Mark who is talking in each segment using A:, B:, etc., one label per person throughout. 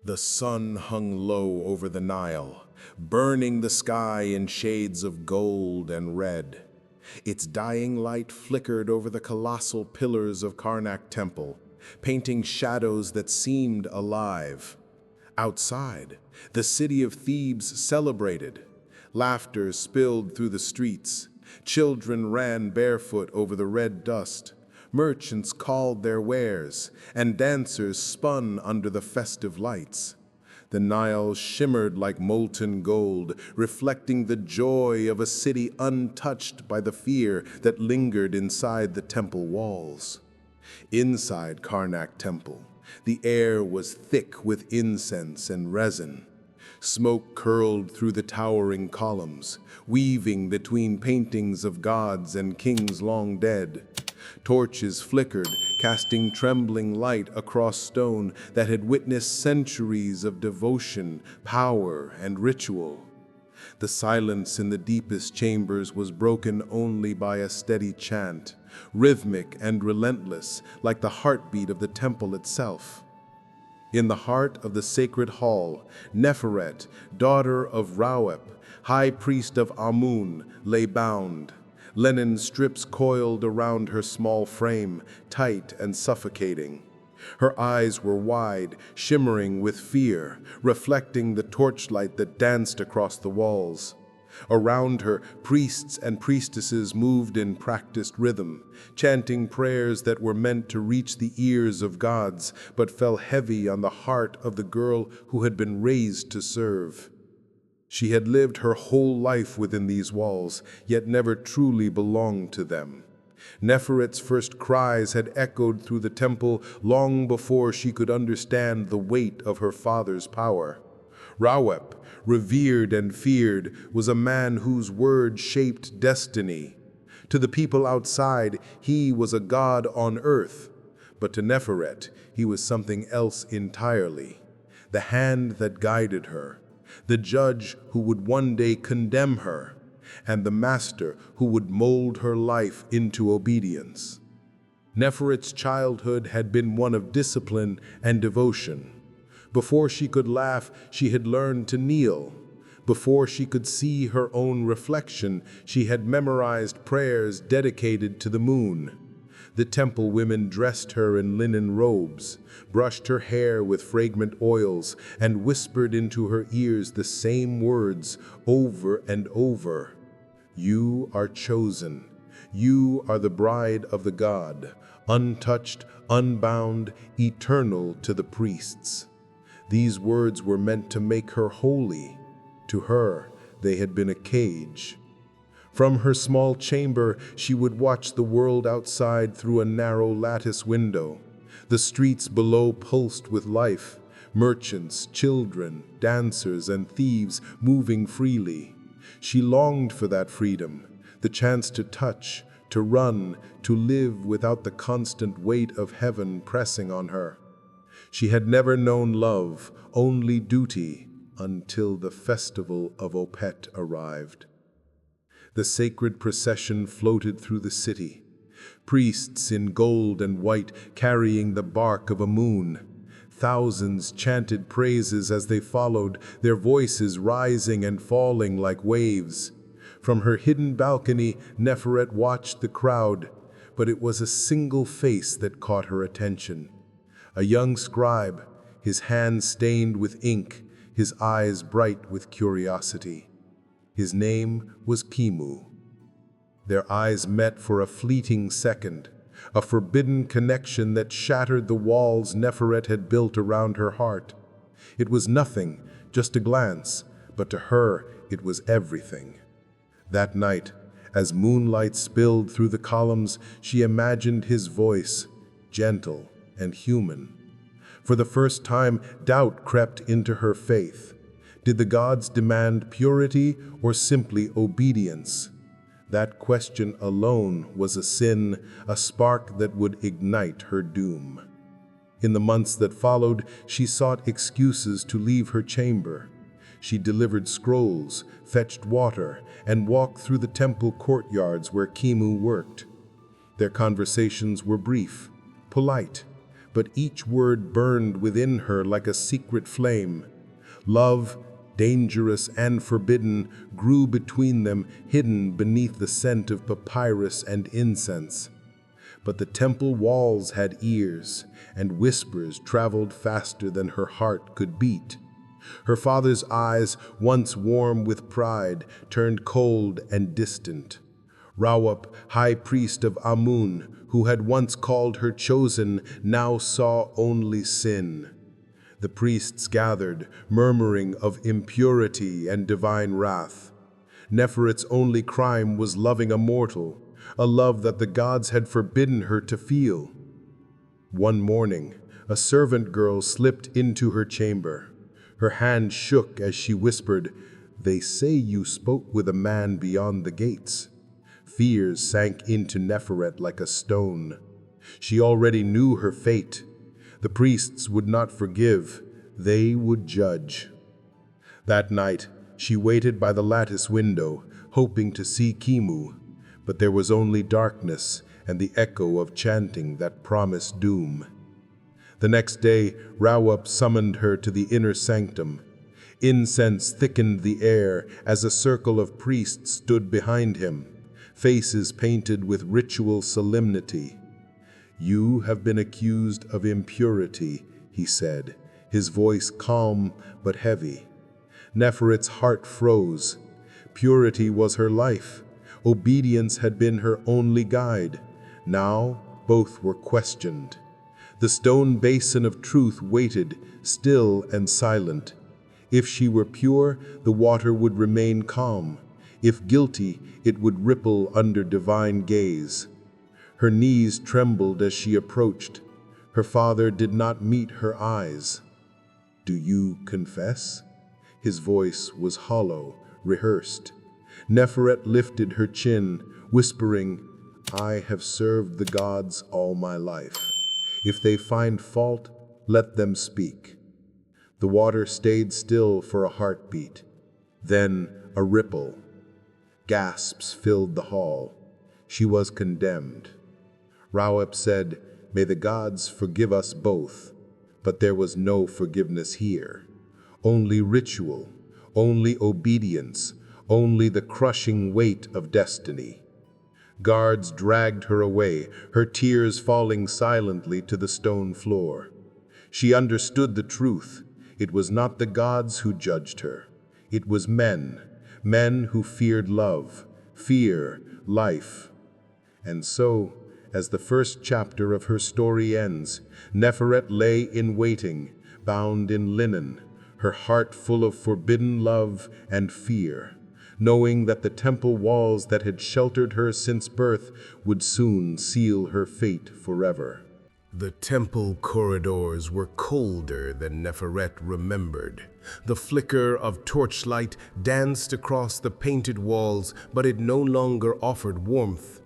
A: The sun hung low over the Nile, burning the sky in shades of gold and red. Its dying light flickered over the colossal pillars of Karnak Temple, painting shadows that seemed alive. Outside, the city of Thebes celebrated. Laughter spilled through the streets. Children ran barefoot over the red dust. Merchants called their wares, and dancers spun under the festive lights. The Nile shimmered like molten gold, reflecting the joy of a city untouched by the fear that lingered inside the temple walls. Inside Karnak Temple, the air was thick with incense and resin. Smoke curled through the towering columns, weaving between paintings of gods and kings long dead. Torches flickered, casting trembling light across stone that had witnessed centuries of devotion, power, and ritual. The silence in the deepest chambers was broken only by a steady chant, rhythmic and relentless, like the heartbeat of the temple itself. In the heart of the sacred hall, Nefaret, daughter of Rauep, high priest of Amun, lay bound. Linen strips coiled around her small frame, tight and suffocating. Her eyes were wide, shimmering with fear, reflecting the torchlight that danced across the walls. Around her, priests and priestesses moved in practiced rhythm, chanting prayers that were meant to reach the ears of gods, but fell heavy on the heart of the girl who had been raised to serve. She had lived her whole life within these walls, yet never truly belonged to them. Neferet's first cries had echoed through the temple long before she could understand the weight of her father's power. Rauep, revered and feared, was a man whose word shaped destiny. To the people outside, he was a god on earth, but to Neferet, he was something else entirely. The hand that guided her, the judge who would one day condemn her, and the master who would mold her life into obedience. Neferet's childhood had been one of discipline and devotion. Before she could laugh, she had learned to kneel. Before she could see her own reflection, she had memorized prayers dedicated to the moon. The temple women dressed her in linen robes, brushed her hair with fragrant oils, and whispered into her ears the same words over and over. "You are chosen. You are the bride of the God, untouched, unbound, eternal to the priests." These words were meant to make her holy. To her, they had been a cage. From her small chamber, she would watch the world outside through a narrow lattice window. The streets below pulsed with life, merchants, children, dancers, and thieves moving freely. She longed for that freedom, the chance to touch, to run, to live without the constant weight of heaven pressing on her. She had never known love, only duty, until the festival of Opet arrived. The sacred procession floated through the city, priests in gold and white carrying the bark of Amun. Thousands chanted praises as they followed, their voices rising and falling like waves. From her hidden balcony, Neferet watched the crowd, but it was a single face that caught her attention. A young scribe, his hands stained with ink, his eyes bright with curiosity. His name was Kimu. Their eyes met for a fleeting second, a forbidden connection that shattered the walls Neferet had built around her heart. It was nothing, just a glance, but to her it was everything. That night, as moonlight spilled through the columns, she imagined his voice, gentle and human. For the first time, doubt crept into her faith. Did the gods demand purity or simply obedience? That question alone was a sin, a spark that would ignite her doom. In the months that followed, she sought excuses to leave her chamber. She delivered scrolls, fetched water, and walked through the temple courtyards where Kimu worked. Their conversations were brief, polite, but each word burned within her like a secret flame. Love, dangerous and forbidden, grew between them, hidden beneath the scent of papyrus and incense. But the temple walls had ears, and whispers traveled faster than her heart could beat. Her father's eyes, once warm with pride, turned cold and distant. Rawup, high priest of Amun, who had once called her chosen, now saw only sin. The priests gathered, murmuring of impurity and divine wrath. Neferet's only crime was loving a mortal, a love that the gods had forbidden her to feel. One morning, a servant girl slipped into her chamber. Her hand shook as she whispered, "They say you spoke with a man beyond the gates." Fears sank into Neferet like a stone. She already knew her fate. The priests would not forgive, they would judge. That night, she waited by the lattice window, hoping to see Kimu, but there was only darkness and the echo of chanting that promised doom. The next day, Rawup summoned her to the inner sanctum. Incense thickened the air as a circle of priests stood behind him, faces painted with ritual solemnity. "You have been accused of impurity," he said, his voice calm but heavy. Neferet's heart froze. Purity was her life. Obedience had been her only guide. Now, both were questioned. The stone basin of truth waited, still and silent. If she were pure, the water would remain calm. If guilty, it would ripple under divine gaze. Her knees trembled as she approached. Her father did not meet her eyes. "Do you confess?" His voice was hollow, rehearsed. Neferet lifted her chin, whispering, "I have served the gods all my life. If they find fault, let them speak." The water stayed still for a heartbeat, then a ripple. Gasps filled the hall. She was condemned. Rawup said, "May the gods forgive us both." But there was no forgiveness here. Only ritual, only obedience, only the crushing weight of destiny. Guards dragged her away, her tears falling silently to the stone floor. She understood the truth. It was not the gods who judged her. It was men who feared love, fear, life. And so, as the first chapter of her story ends, Neferet lay in waiting, bound in linen, her heart full of forbidden love and fear, knowing that the temple walls that had sheltered her since birth would soon seal her fate forever. The temple corridors were colder than Neferet remembered. The flicker of torchlight danced across the painted walls, but it no longer offered warmth.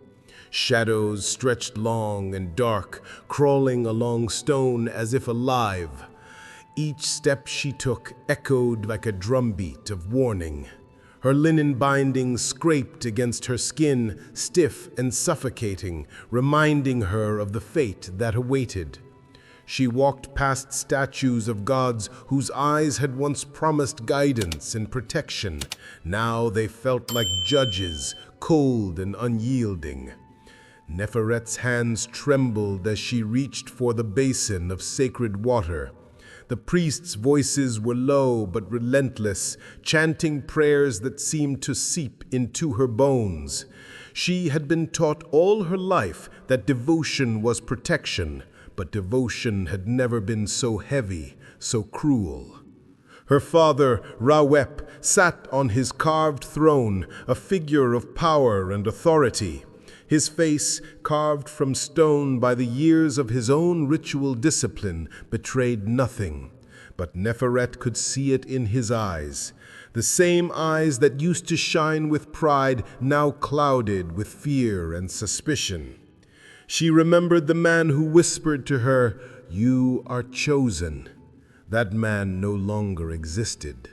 A: Shadows stretched long and dark, crawling along stone as if alive. Each step she took echoed like a drumbeat of warning. Her linen bindings scraped against her skin, stiff and suffocating, reminding her of the fate that awaited. She walked past statues of gods whose eyes had once promised guidance and protection. Now they felt like judges, cold and unyielding. Neferet's hands trembled as she reached for the basin of sacred water. The priests' voices were low but relentless, chanting prayers that seemed to seep into her bones. She had been taught all her life that devotion was protection, but devotion had never been so heavy, so cruel. Her father, Rawep, sat on his carved throne, a figure of power and authority. His face, carved from stone by the years of his own ritual discipline, betrayed nothing. But Neferet could see it in his eyes. The same eyes that used to shine with pride, now clouded with fear and suspicion. She remembered the man who whispered to her, "You are chosen." That man no longer existed.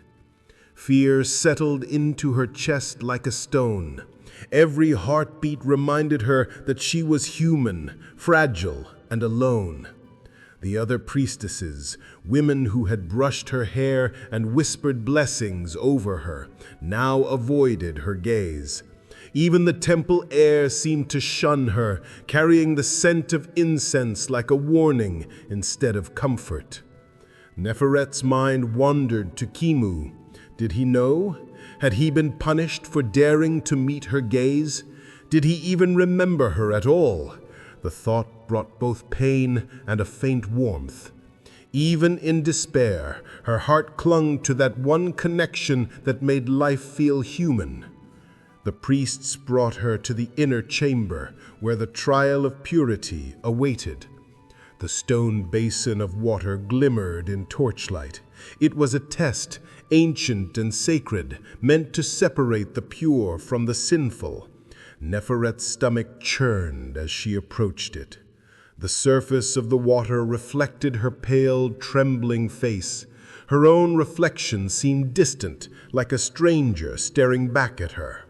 A: Fear settled into her chest like a stone. Every heartbeat reminded her that she was human, fragile, and alone.
B: The other priestesses, women who had brushed her hair and whispered blessings over her, now avoided her gaze. Even the temple air seemed to shun her, carrying the scent of incense like a warning instead of comfort. Nefaret's mind wandered to Kimu. Did he know? Had he been punished for daring to meet her gaze? Did he even remember her at all? The thought brought both pain and a faint warmth. Even in despair, her heart clung to that one connection that made life feel human. The priests brought her to the inner chamber, where the trial of purity awaited. The stone basin of water glimmered in torchlight. It was a test, ancient and sacred, meant to separate the pure from the sinful. Nefaret's stomach churned as she approached it. The surface of the water reflected her pale, trembling face. Her own reflection seemed distant, like a stranger staring back at her.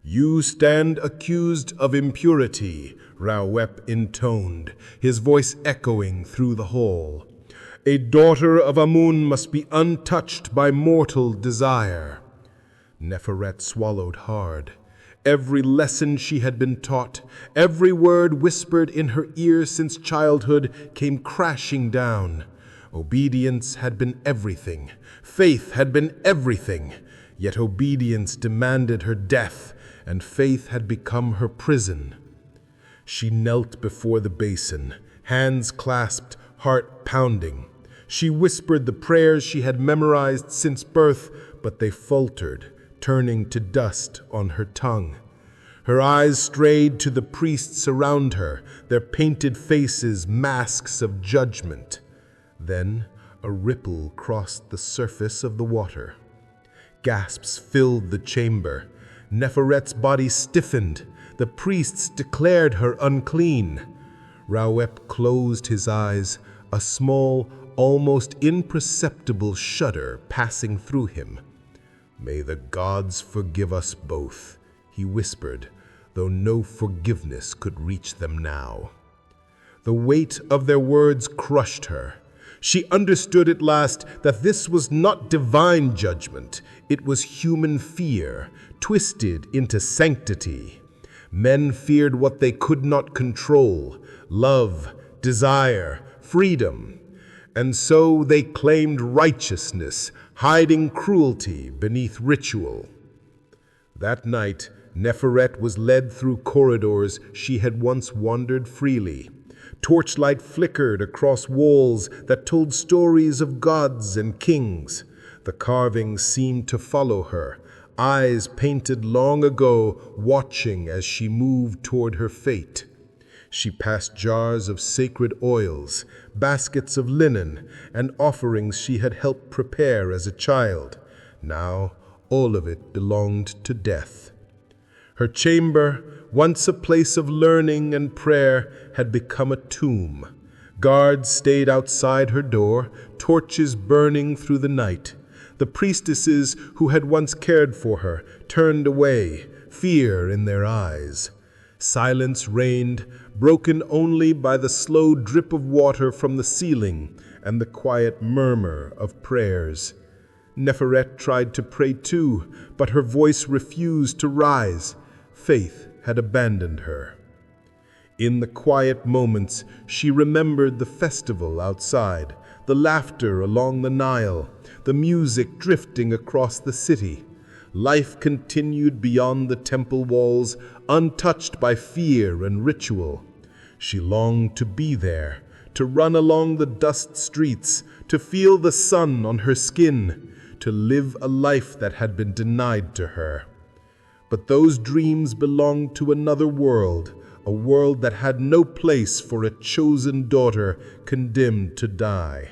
B: "You stand accused of impurity," Rawep intoned, his voice echoing through the hall. "A daughter of Amun must be untouched by mortal desire." Nefaret swallowed hard. Every lesson she had been taught, every word whispered in her ear since childhood came crashing down. Obedience had been everything. Faith had been everything. Yet obedience demanded her death, and faith had become her prison. She knelt before the basin, hands clasped, heart pounding. She whispered the prayers she had memorized since birth, but they faltered, turning to dust on her tongue. Her eyes strayed to the priests around her, their painted faces masks of judgment. Then a ripple crossed the surface of the water. Gasps filled the chamber. Nefaret's body stiffened. The priests declared her unclean. Rawep closed his eyes, a small, almost imperceptible shudder passing through him. "May the gods forgive us both," he whispered, though no forgiveness could reach them now. The weight of their words crushed her. She understood at last that this was not divine judgment, it was human fear, twisted into sanctity. Men feared what they could not control: love, desire, freedom. And so they claimed righteousness, hiding cruelty beneath ritual. That night, Nefaret was led through corridors she had once wandered freely. Torchlight flickered across walls that told stories of gods and kings. The carvings seemed to follow her, eyes painted long ago, watching as she moved toward her fate. She passed jars of sacred oils, baskets of linen, and offerings she had helped prepare as a child. Now, all of it belonged to death. Her chamber, once a place of learning and prayer, had become a tomb. Guards stayed outside her door, torches burning through the night. The priestesses who had once cared for her turned away, fear in their eyes. Silence reigned, broken only by the slow drip of water from the ceiling and the quiet murmur of prayers. Nefaret tried to pray too, but her voice refused to rise. Faith had abandoned her. In the quiet moments, she remembered the festival outside, the laughter along the Nile, the music drifting across the city. Life continued beyond the temple walls, untouched by fear and ritual. She longed to be there, to run along the dust streets, to feel the sun on her skin, to live a life that had been denied to her. But those dreams belonged to another world, a world that had no place for a chosen daughter condemned to die.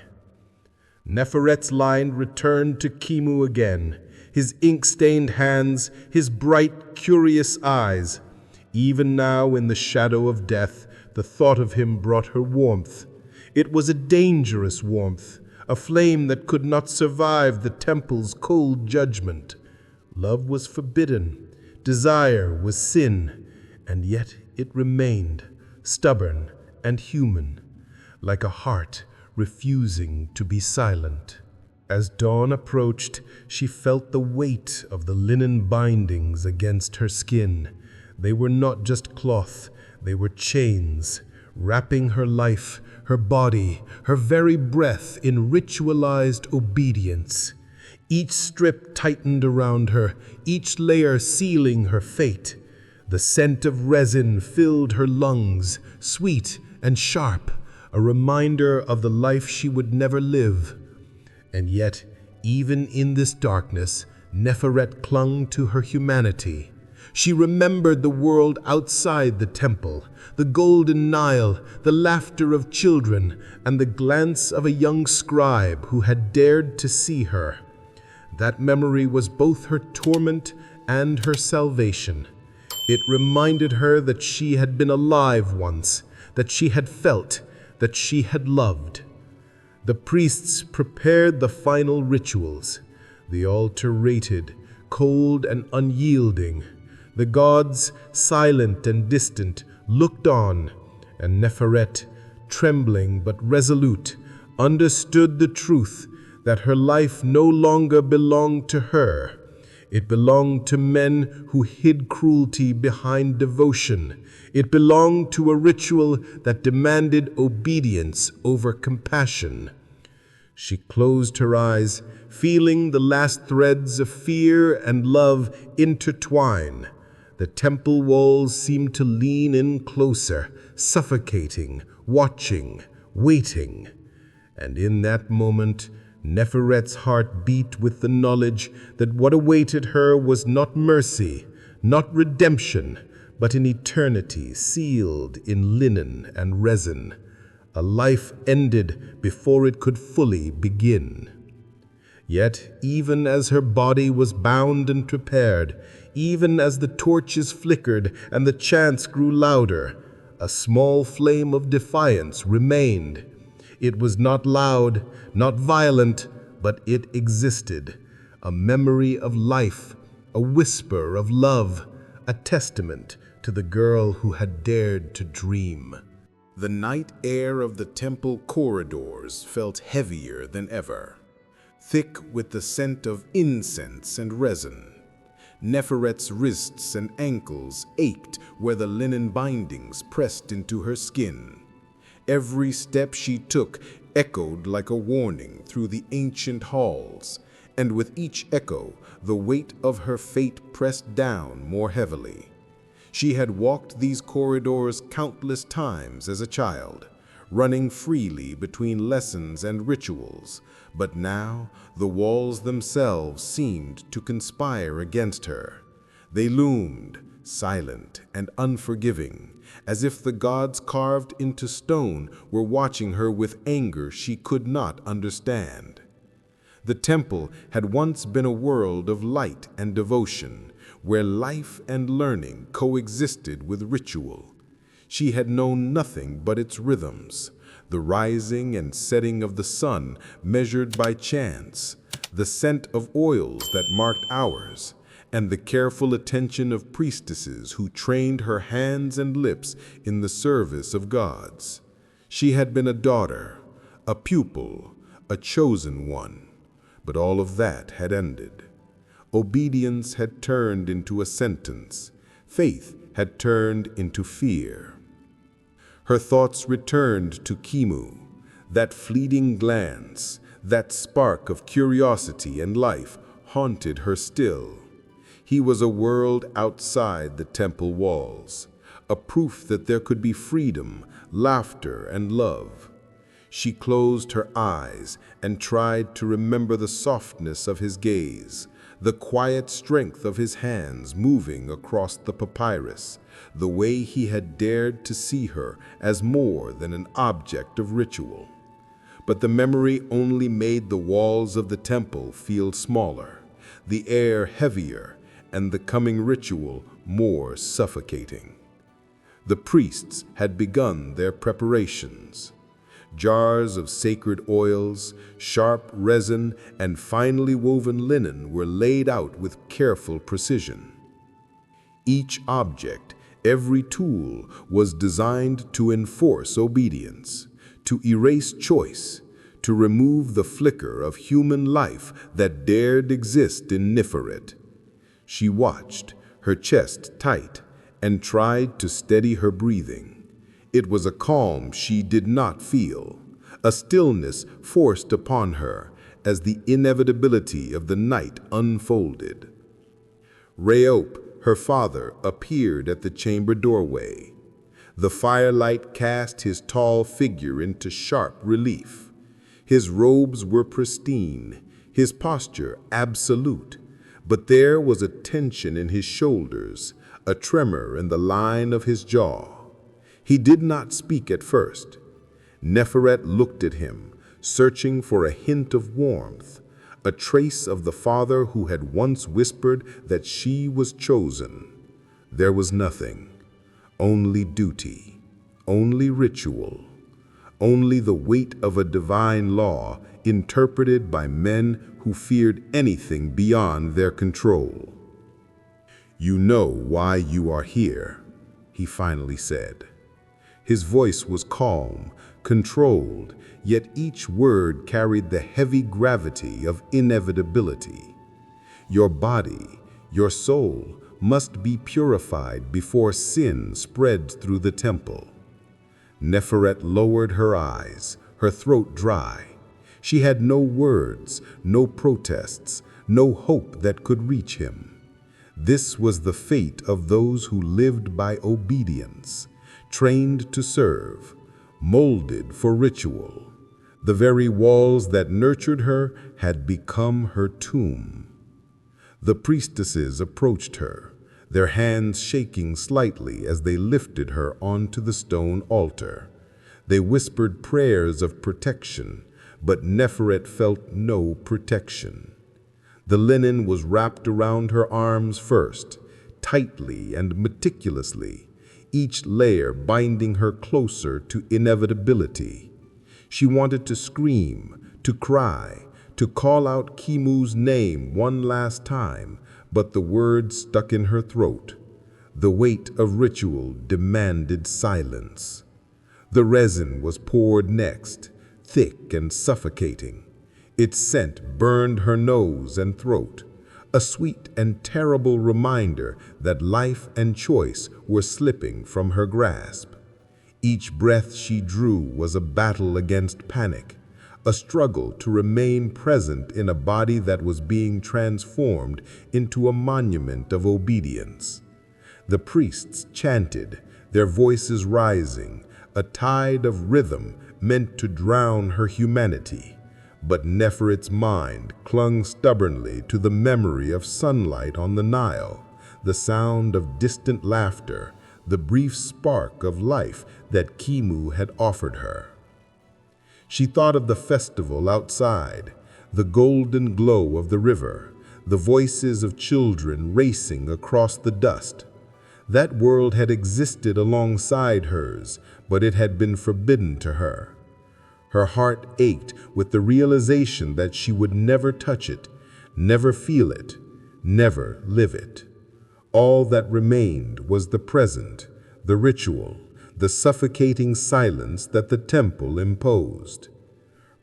B: Nefaret's line returned to Kimu again, his ink-stained hands, his bright, curious eyes. Even now, in the shadow of death, the thought of him brought her warmth. It was a dangerous warmth, a flame that could not survive the temple's cold judgment. Love was forbidden, desire was sin, and yet it remained, stubborn and human, like a heart refusing to be silent. As dawn approached, she felt the weight of the linen bindings against her skin. They were not just cloth, they were chains, wrapping her life, her body, her very breath in ritualized obedience. Each strip tightened around her, each layer sealing her fate. The scent of resin filled her lungs, sweet and sharp, a reminder of the life she would never live. And yet, even in this darkness, Nefaret clung to her humanity. She remembered the world outside the temple, the golden Nile, the laughter of children, and the glance of a young scribe who had dared to see her. That memory was both her torment and her salvation. It reminded her that she had been alive once, that she had felt, that she had loved. The priests prepared the final rituals. The altar waited, cold and unyielding. The gods, silent and distant, looked on, and Nefaret, trembling but resolute, understood the truth that her life no longer belonged to her. It belonged to men who hid cruelty behind devotion. It belonged to a ritual that demanded obedience over compassion. She closed her eyes, feeling the last threads of fear and love intertwine. The temple walls seemed to lean in closer, suffocating, watching, waiting. And in that moment, Neferet's heart beat with the knowledge that what awaited her was not mercy, not redemption, but an eternity sealed in linen and resin. A life ended before it could fully begin. Yet, even as her body was bound and prepared, even as the torches flickered and the chants grew louder, a small flame of defiance remained. It was not loud, not violent, but it existed, a memory of life, a whisper of love, a testament to the girl who had dared to dream.
A: The night air of the temple corridors felt heavier than ever, thick with the scent of incense and resin. Neferet's wrists and ankles ached where the linen bindings pressed into her skin. Every step she took echoed like a warning through the ancient halls, and with each echo, the weight of her fate pressed down more heavily. She had walked these corridors countless times as a child, running freely between lessons and rituals, but now the walls themselves seemed to conspire against her. They loomed, silent and unforgiving, as if the gods carved into stone were watching her with anger she could not understand. The temple had once been a world of light and devotion, where life and learning coexisted with ritual. She had known nothing but its rhythms, the rising and setting of the sun measured by chance, the scent of oils that marked hours, and the careful attention of priestesses who trained her hands and lips in the service of gods. She had been a daughter, a pupil, a chosen one, but all of that had ended. Obedience had turned into a sentence. Faith had turned into fear. Her thoughts returned to Kimu, that fleeting glance, that spark of curiosity and life haunted her still. He was a world outside the temple walls, a proof that there could be freedom, laughter, and love. She closed her eyes and tried to remember the softness of his gaze, the quiet strength of his hands moving across the papyrus, the way he had dared to see her as more than an object of ritual. But the memory only made the walls of the temple feel smaller, the air heavier, and the coming ritual more suffocating. The priests had begun their preparations. Jars of sacred oils, sharp resin, and finely woven linen were laid out with careful precision. Each object, every tool, was designed to enforce obedience,
B: to erase choice, to remove the flicker of human life that dared exist in Nefaret. She watched, her chest tight, and tried to steady her breathing. It was a calm she did not feel, a stillness forced upon her as the inevitability of the night unfolded. Reop, her father, appeared at the chamber doorway. The firelight cast his tall figure into sharp relief. His robes were pristine, his posture absolute, but there was a tension in his shoulders, a tremor in the line of his jaw. He did not speak at first. Nefaret looked at him, searching for a hint of warmth, a trace of the father who had once whispered that she was chosen. There was nothing, only duty, only ritual, only the weight of a divine law interpreted by men who feared anything beyond their control. "You know why you are here," he finally said. His voice was calm, controlled, yet each word carried the heavy gravity of inevitability. Your body, your soul, must be purified before sin spreads through the temple. Nefaret lowered her eyes, her throat dry. She had no words, no protests, no hope that could reach him. This was the fate of those who lived by obedience, trained to serve, molded for ritual. The very walls that nurtured her had become her tomb. The priestesses approached her, their hands shaking slightly as they lifted her onto the stone altar. They whispered prayers of protection, but Nefaret felt no protection. The linen was wrapped around her arms first, tightly and meticulously, each layer binding her closer to inevitability. She wanted to scream, to cry, to call out Kimu's name one last time, but the words stuck in her throat. The weight of ritual demanded silence. The resin was poured next, thick and suffocating. Its scent burned her nose and throat, a sweet and terrible reminder that life and choice were slipping from her grasp. Each breath she drew was a battle against panic, a struggle to remain present in a body that was being transformed into a monument of obedience. The priests chanted, their voices rising, a tide of rhythm meant to drown her humanity. But Neferet's mind clung stubbornly to the memory of sunlight on the Nile, the sound of distant laughter, the brief spark of life that Kimu had offered her. She thought of the festival outside, the golden glow of the river, the voices of children racing across the dust. That world had existed alongside hers, but it had been forbidden to her. Her heart ached with the realization that she would never touch it, never feel it, never live it. All that remained was the present, the ritual, the suffocating silence that the temple imposed.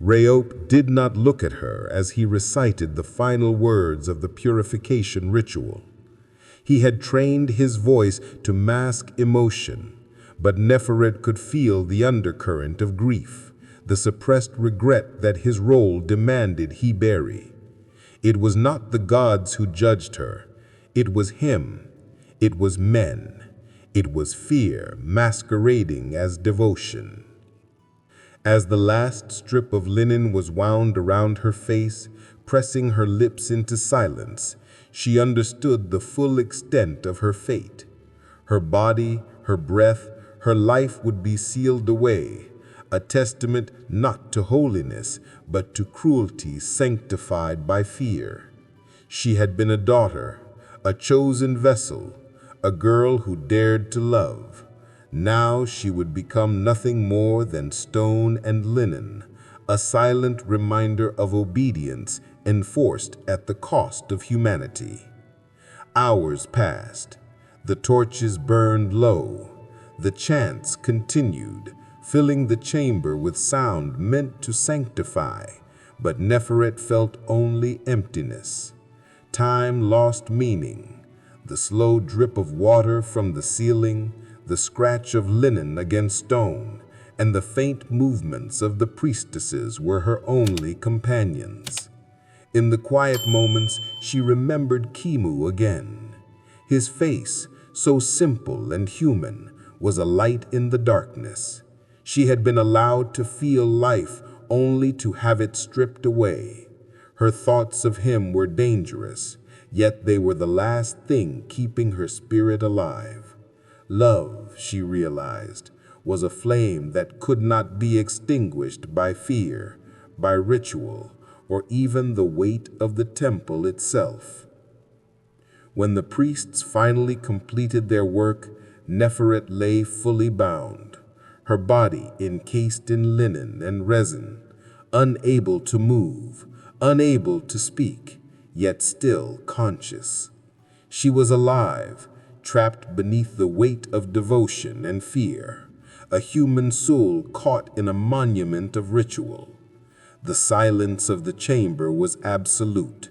B: Reop did not look at her as he recited the final words of the purification ritual. He had trained his voice to mask emotion, but Nefaret could feel the undercurrent of grief, the suppressed regret that his role demanded he bury. It was not the gods who judged her. It was him. It was men. It was fear masquerading as devotion. As the last strip of linen was wound around her face, pressing her lips into silence, she understood the full extent of her fate. Her body, her breath, her life would be sealed away, a testament not to holiness, but to cruelty sanctified by fear. She had been a daughter, a chosen vessel, a girl who dared to love. Now she would become nothing more than stone and linen, a silent reminder of obedience enforced at the cost of humanity. Hours passed. The torches burned low. The chants continued, filling the chamber with sound meant to sanctify, but Nefaret felt only emptiness. Time lost meaning. The slow drip of water from the ceiling, the scratch of linen against stone, and the faint movements of the priestesses were her only companions. In the quiet moments, she remembered Kimu again. His face, so simple and human, was a light in the darkness. She had been allowed to feel life only to have it stripped away. Her thoughts of him were dangerous, yet they were the last thing keeping her spirit alive. Love, she realized, was a flame that could not be extinguished by fear, by ritual, or even the weight of the temple itself. When the priests finally completed their work, Nefaret lay fully bound, her body encased in linen and resin, unable to move, unable to speak, yet still conscious. She was alive, trapped beneath the weight of devotion and fear, a human soul caught in a monument of ritual. The silence of the chamber was absolute,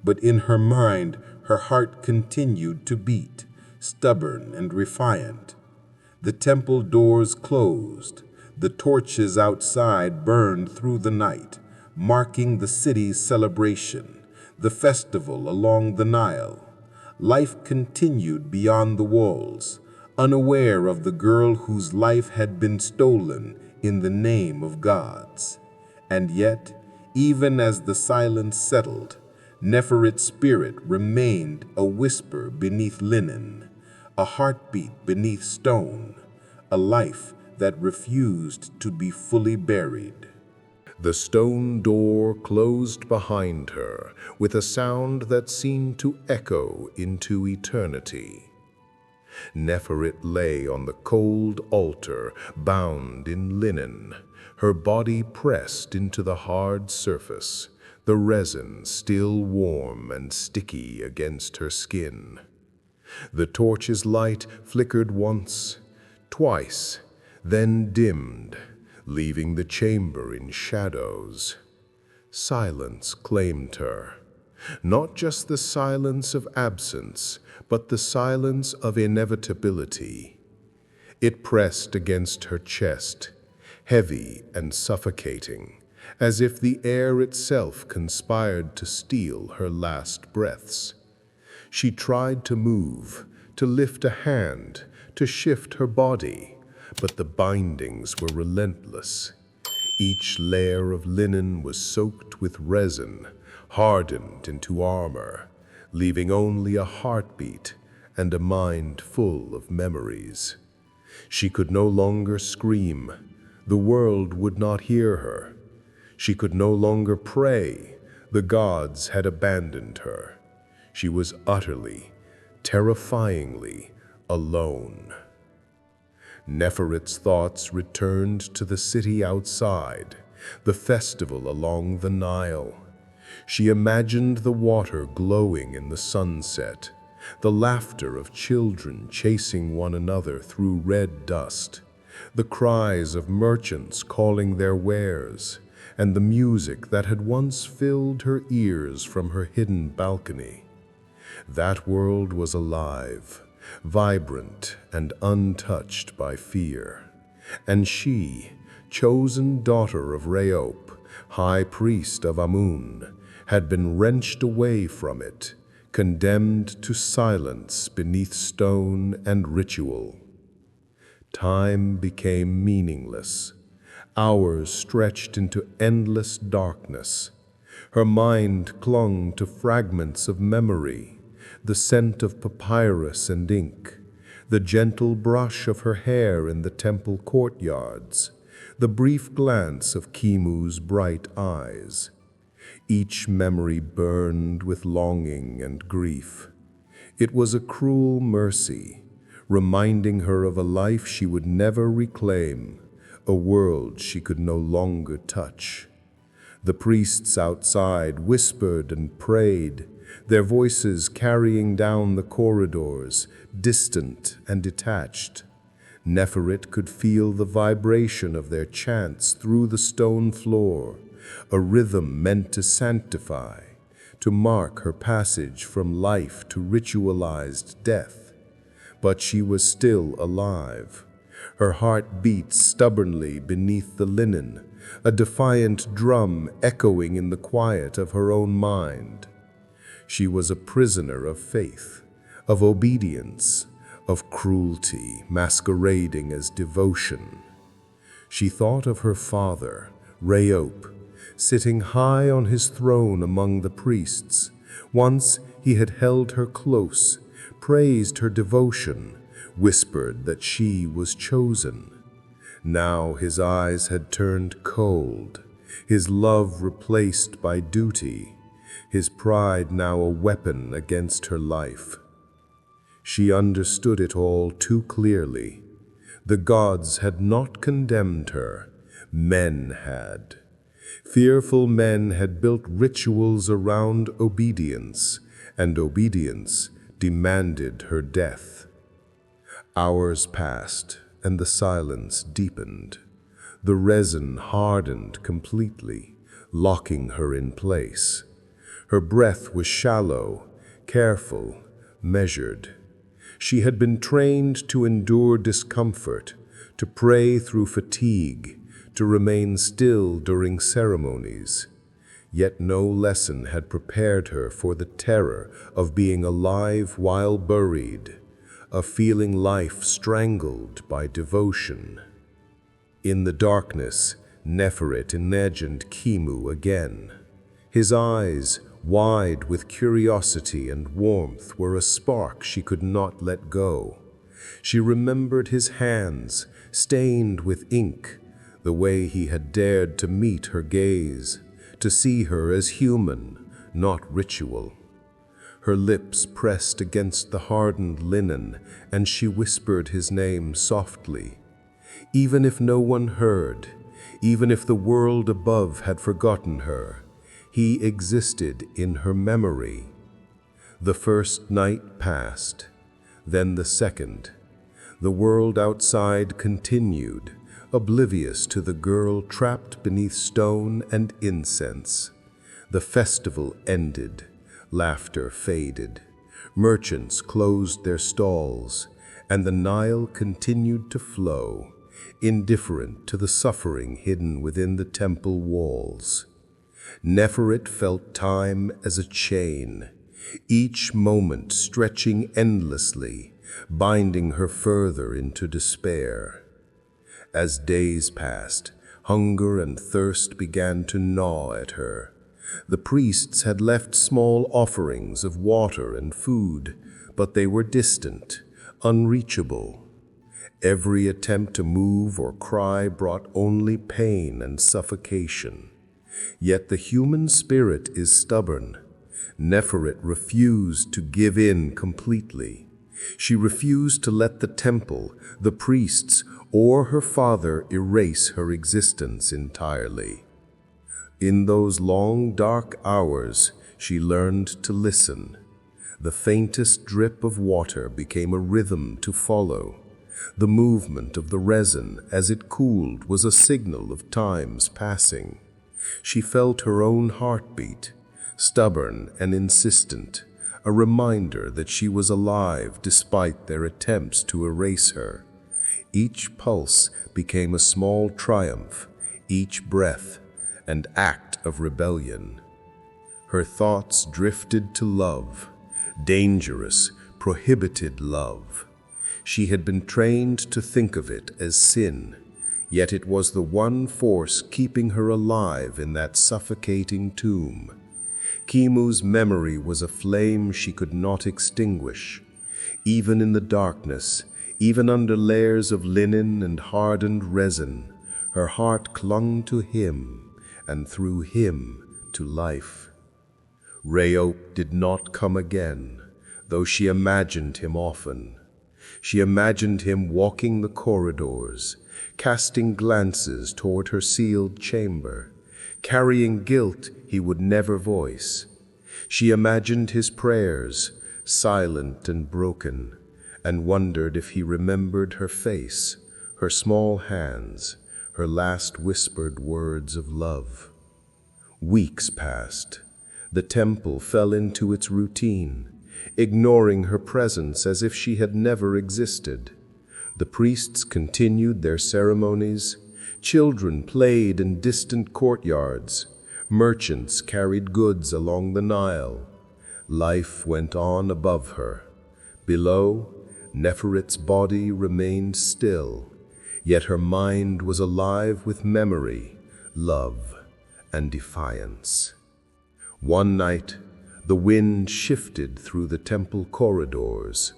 B: but in her mind, her heart continued to beat, stubborn and defiant. The temple doors closed. The torches outside burned through the night, marking the city's celebration, the festival along the Nile. Life continued beyond the walls, unaware of the girl whose life had been stolen in the name of gods. And yet, even as the silence settled, Neferet's spirit remained a whisper beneath linen, a heartbeat beneath stone, a life that refused to be fully buried.
A: The stone door closed behind her with a sound that seemed to echo into eternity. Nefaret lay on the cold altar, bound in linen, her body pressed into the hard surface, the resin still warm and sticky against her skin. The torch's light flickered once, twice, then dimmed, leaving the chamber in shadows. Silence claimed her. Not just the silence of absence, but the silence of inevitability. It pressed against her chest, heavy and suffocating, as if the air itself conspired to steal her last breaths. She tried to move, to lift a hand, to shift her body, but the bindings were relentless. Each layer of linen was soaked with resin, hardened into armor, leaving only a heartbeat and a mind full of memories. She could no longer scream. The world would not hear her. She could no longer pray. The gods had abandoned her. She was utterly, terrifyingly alone. Neferet's thoughts returned to the city outside, the festival along the Nile. She imagined the water glowing in the sunset, the laughter of children chasing one another through red dust, the cries of merchants calling their wares, and the music that had once filled her ears from her hidden balcony. That world was alive, vibrant and untouched by fear. And she, chosen daughter of Reop, high priest of Amun, had been wrenched away from it, condemned to silence beneath stone and ritual. Time became meaningless. Hours stretched into endless darkness. Her mind clung to fragments of memory, the scent of papyrus and ink, the gentle brush of her hair in the temple courtyards, the brief glance of Kimu's bright eyes. Each memory burned with longing and grief. It was a cruel mercy, reminding her of a life she would never reclaim, a world she could no longer touch. The priests outside whispered and prayed, their voices carrying down the corridors, distant and detached.
B: Nefaret could feel the vibration of their chants through the stone floor, a rhythm meant to sanctify, to mark her passage from life to ritualized death. But she was still alive. Her heart beat stubbornly beneath the linen, a defiant drum echoing in the quiet of her own mind. She was a prisoner of faith, of obedience, of cruelty masquerading as devotion. She thought of her father, Reop, sitting high on his throne among the priests. Once he had held her close, praised her devotion, whispered that she was chosen. Now his eyes had turned cold, his love replaced by duty, his pride now a weapon against her life. She understood it all too clearly. The gods had not condemned her, men had. Fearful men had built rituals around obedience, and obedience demanded her death. Hours passed, and the silence deepened. The resin hardened completely, locking her in place. Her breath was shallow, careful, measured. She had been trained to endure discomfort, to pray through fatigue, to remain still during ceremonies. Yet no lesson had prepared her for the terror of being alive while buried, of feeling life strangled by devotion. In the darkness, Nefaret imagined Khemu again. His eyes, wide with curiosity and warmth, were a spark she could not let go. She remembered his hands, stained with ink, the way he had dared to meet her gaze, to see her as human, not ritual. Her lips pressed against the hardened linen, and she whispered his name softly. Even if no one heard, even if the world above had forgotten her, he existed in her memory. The first night passed, then the second. The world outside continued, oblivious to the girl trapped beneath stone and incense. The festival ended, laughter faded, merchants closed their stalls, and the Nile continued to flow, indifferent to the suffering hidden within the temple walls. Nefaret felt time as a chain, each moment stretching endlessly, binding her further into despair. As days passed, hunger and thirst began to gnaw at her. The priests had left small offerings of water and food, but they were distant, unreachable. Every attempt to move or cry brought only pain and suffocation. Yet the human spirit is stubborn. Nefaret refused to give in completely. She refused to let the temple, the priests, or her father erase her existence entirely. In those long, dark hours, she learned to listen. The faintest drip of water became a rhythm to follow. The movement of the resin as it cooled was a signal of time's passing. She felt her own heartbeat, stubborn and insistent, a reminder that she was alive despite their attempts to erase her. Each pulse became a small triumph, each breath an act of rebellion. Her thoughts drifted to love, dangerous, prohibited love. She had been trained to think of it as sin, yet it was the one force keeping her alive in that suffocating tomb. Khemu's memory was a flame she could not extinguish. Even in the darkness, even under layers of linen and hardened resin, her heart clung to him, and through him to life. Reop did not come again, though she imagined him often. She imagined him walking the corridors, casting glances toward her sealed chamber, carrying guilt he would never voice. She imagined his prayers, silent and broken, and wondered if he remembered her face, her small hands, her last whispered words of love. Weeks passed. The temple fell into its routine, ignoring her presence as if she had never existed. The priests continued their ceremonies. Children played in distant courtyards. Merchants carried goods along the Nile. Life went on above her. Below, Neferet's body remained still, yet her mind was alive with memory, love, and defiance. One night, the wind shifted through the temple corridors.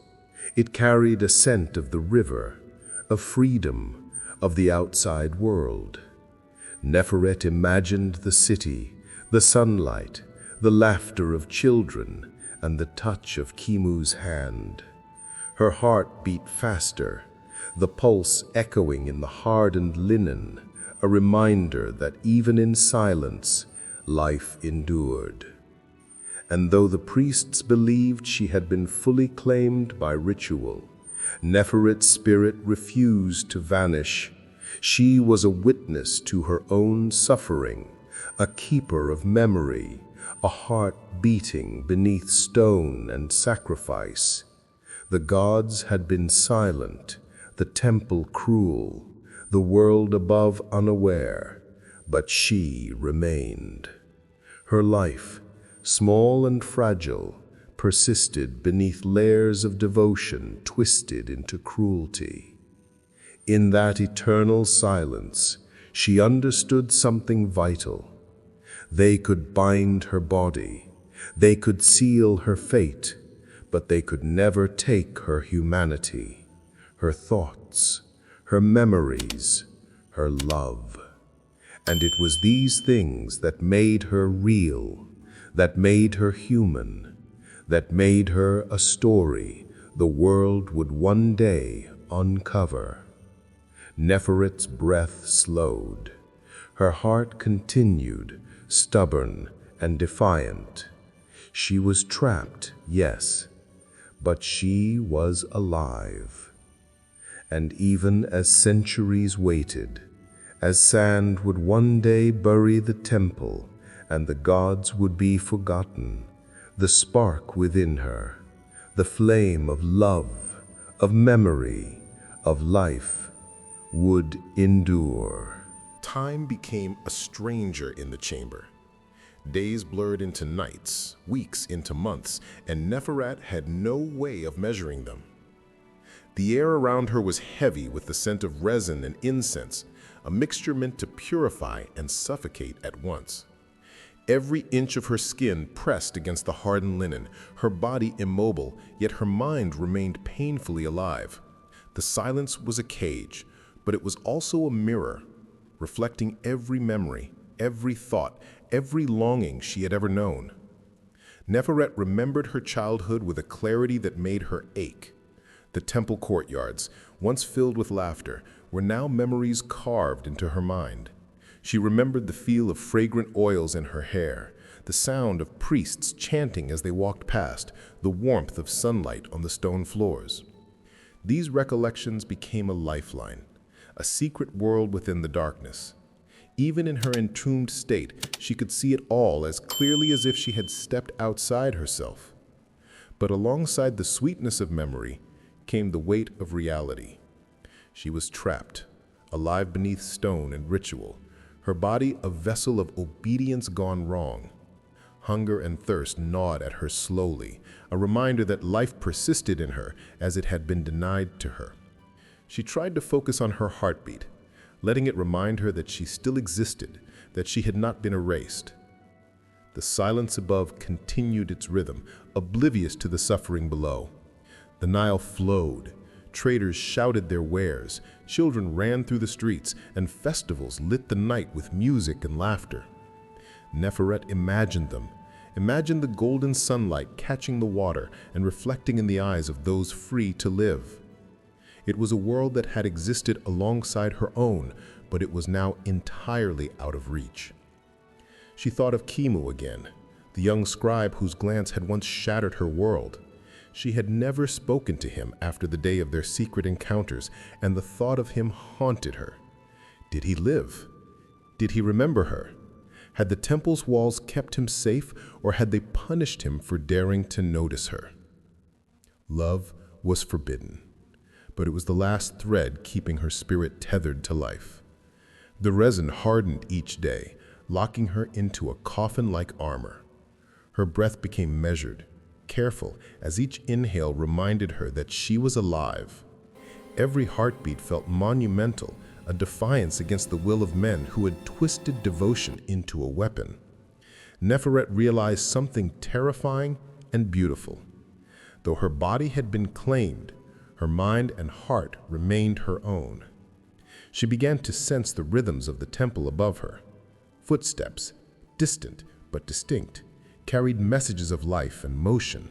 B: It carried a scent of the river, of freedom, of the outside world. Neferet imagined the city, the sunlight, the laughter of children, and the touch of Kimu's hand. Her heart beat faster, the pulse echoing in the hardened linen, a reminder that even in silence, life endured. And though the priests believed she had been fully claimed by ritual, Neferet's spirit refused to vanish. She was a witness to her own suffering, a keeper of memory, a heart beating beneath stone and sacrifice. The gods had been silent, the temple cruel, the world above unaware, but she remained. Her life, small and fragile, persisted beneath layers of devotion twisted into cruelty. In that eternal silence, she understood something vital. They could bind her body, they could seal her fate, but they could never take her humanity, her thoughts, her memories, her love. And it was these things that made her real, that made her human, that made her a story the world would one day uncover. Neferet's breath slowed. Her heart continued, stubborn and defiant. She was trapped, yes, but she was alive. And even as centuries waited, as sand would one day bury the temple and the gods would be forgotten, the spark within her, the flame of love, of memory, of life, would endure.
A: Time became a stranger in the chamber. Days blurred into nights, weeks into months, and Neferet had no way of measuring them. The air around her was heavy with the scent of resin and incense, a mixture meant to purify and suffocate at once. Every inch of her skin pressed against the hardened linen, her body immobile, yet her mind remained painfully alive. The silence was a cage, but it was also a mirror, reflecting every memory, every thought, every longing she had ever known. Neferet remembered her childhood with a clarity that made her ache. The temple courtyards, once filled with laughter, were now memories carved into her mind. She remembered the feel of fragrant oils in her hair, the sound of priests chanting as they walked past, the warmth of sunlight on the stone floors. These recollections became a lifeline, a secret world within the darkness. Even in her entombed state, she could see it all as clearly as if she had stepped outside herself. But alongside the sweetness of memory came the weight of reality. She was trapped, alive beneath stone and ritual, her body a vessel of obedience gone wrong. Hunger and thirst gnawed at her slowly, a reminder that life persisted in her as it had been denied to her. She tried to focus on her heartbeat, letting it remind her that she still existed, that she had not been erased. The silence above continued its rhythm, oblivious to the suffering below. The Nile flowed. Traders shouted their wares, children ran through the streets, and festivals lit the night with music and laughter. Neferet imagined them, imagined the golden sunlight catching the water and reflecting in the eyes of those free to live. It was a world that had existed alongside her own, but it was now entirely out of reach. She thought of Kimu again, the young scribe whose glance had once shattered her world.
B: She had never spoken to him after the day of their secret encounters, and the thought of him haunted her. Did he live? Did he remember her? Had the temple's walls kept him safe, or had they punished him for daring to notice her? Love was forbidden, but it was the last thread keeping her spirit tethered to life. The resin hardened each day, locking her into a coffin-like armor. Her breath became measured, careful, as each inhale reminded her that she was alive. Every heartbeat felt monumental, a defiance against the will of men who had twisted devotion into a weapon. Nefaret realized something terrifying and beautiful. Though her body had been claimed, her mind and heart remained her own. She began to sense the rhythms of the temple above her. Footsteps, distant but distinct, carried messages of life and motion.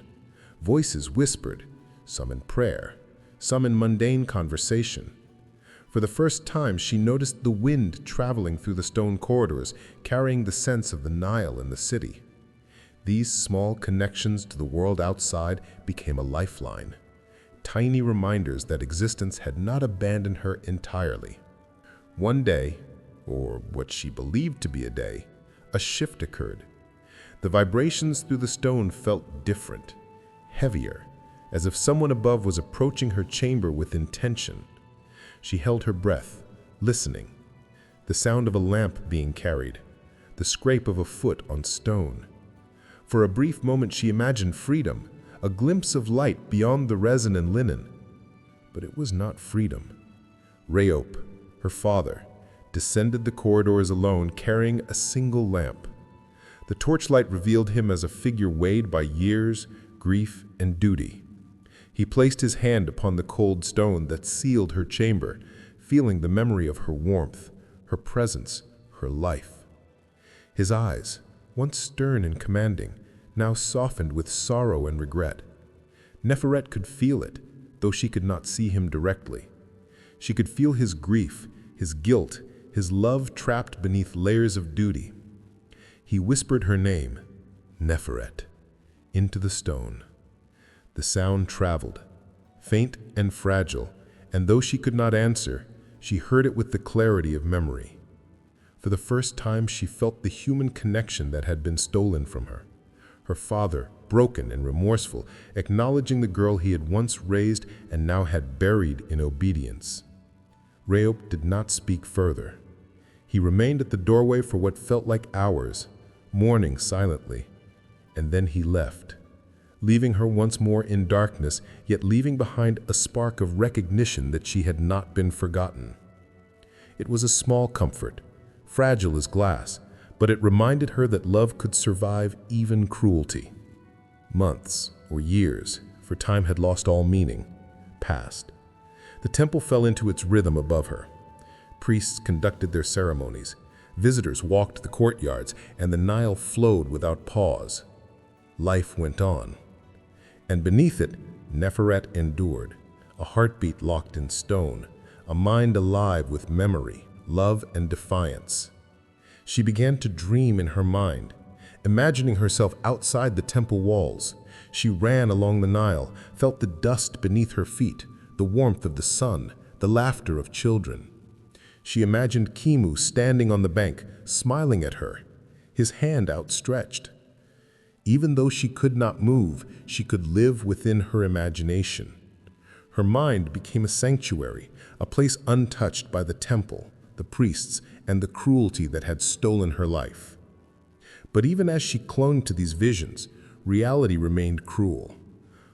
B: Voices whispered, some in prayer, some in mundane conversation. For the first time, she noticed the wind traveling through the stone corridors, carrying the sense of the Nile in the city. These small connections to the world outside became a lifeline, tiny reminders that existence had not abandoned her entirely. One day, or what she believed to be a day, a shift occurred. The vibrations through the stone felt different, heavier, as if someone above was approaching her chamber with intention. She held her breath, listening. The sound of a lamp being carried, the scrape of a foot on stone. For a brief moment she imagined freedom, a glimpse of light beyond the resin and linen. But it was not freedom. Reop, her father, descended the corridors alone, carrying a single lamp. The torchlight revealed him as a figure weighed by years, grief, and duty. He placed his hand upon the cold stone that sealed her chamber, feeling the memory of her warmth, her presence, her life. His eyes, once stern and commanding, now softened with sorrow and regret. Nefaret could feel it, though she could not see him directly. She could feel his grief, his guilt, his love trapped beneath layers of duty. He whispered her name, Nefaret, into the stone. The sound traveled, faint and fragile, and though she could not answer, she heard it with the clarity of memory. For the first time, she felt the human connection that had been stolen from her. Her father, broken and remorseful, acknowledging the girl he had once raised and now had buried in obedience. Reop did not speak further. He remained at the doorway for what felt like hours, mourning silently, and then he left, leaving her once more in darkness, yet leaving behind a spark of recognition that she had not been forgotten. It was a small comfort, fragile as glass, but it reminded her that love could survive even cruelty. Months or years, for time had lost all meaning, passed. The temple fell into its rhythm above her. Priests conducted their ceremonies, visitors walked the courtyards, and the Nile flowed without pause. Life went on. And beneath it, Nefaret endured, a heartbeat locked in stone, a mind alive with memory, love, and defiance. She began to dream in her mind, imagining herself outside the temple walls. She ran along the Nile, felt the dust beneath her feet, the warmth of the sun, the laughter of children. She imagined Khemu standing on the bank, smiling at her, his hand outstretched. Even though she could not move, she could live within her imagination. Her mind became a sanctuary, a place untouched by the temple, the priests, and the cruelty that had stolen her life. But even as she clung to these visions, reality remained cruel.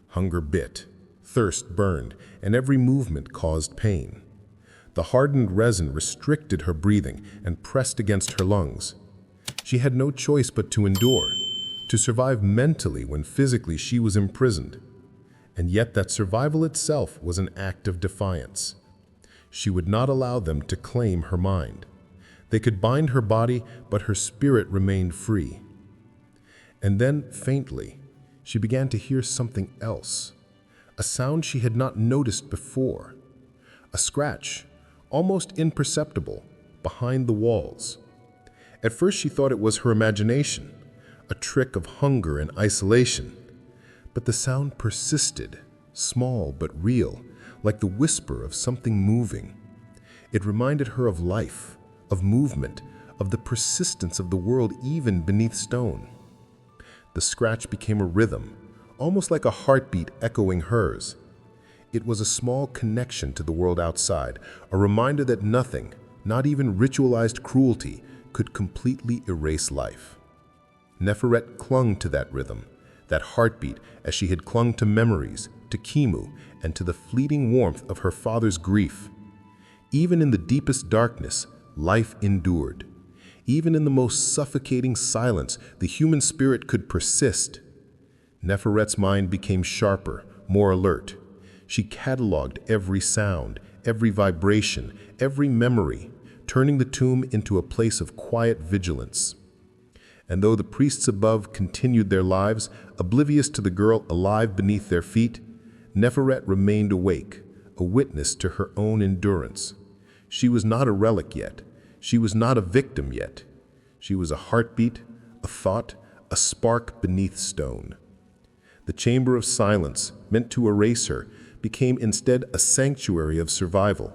B: Hunger bit, thirst burned, and every movement caused pain. The hardened resin restricted her breathing and pressed against her lungs. She had no choice but to endure, to survive mentally when physically she was imprisoned. And yet that survival itself was an act of defiance. She would not allow them to claim her mind. They could bind her body, but her spirit remained free. And then, faintly, she began to hear something else, a sound she had not noticed before, a scratch, almost imperceptible, behind the walls. At first she thought it was her imagination, a trick of hunger and isolation. But the sound persisted, small but real, like the whisper of something moving. It reminded her of life, of movement, of the persistence of the world even beneath stone. The scratch became a rhythm, almost like a heartbeat echoing hers. It was a small connection to the world outside, a reminder that nothing, not even ritualized cruelty, could completely erase life. Nefaret clung to that rhythm, that heartbeat, as she had clung to memories, to Kimu, and to the fleeting warmth of her father's grief. Even in the deepest darkness, life endured. Even in the most suffocating silence, the human spirit could persist. Neferet's mind became sharper, more alert. She cataloged every sound, every vibration, every memory, turning the tomb into a place of quiet vigilance. And though the priests above continued their lives, oblivious to the girl alive beneath their feet, Neferet remained awake, a witness to her own endurance. She was not a relic yet. She was not a victim yet. She was a heartbeat, a thought, a spark beneath stone. The chamber of silence, meant to erase her, became instead a sanctuary of survival.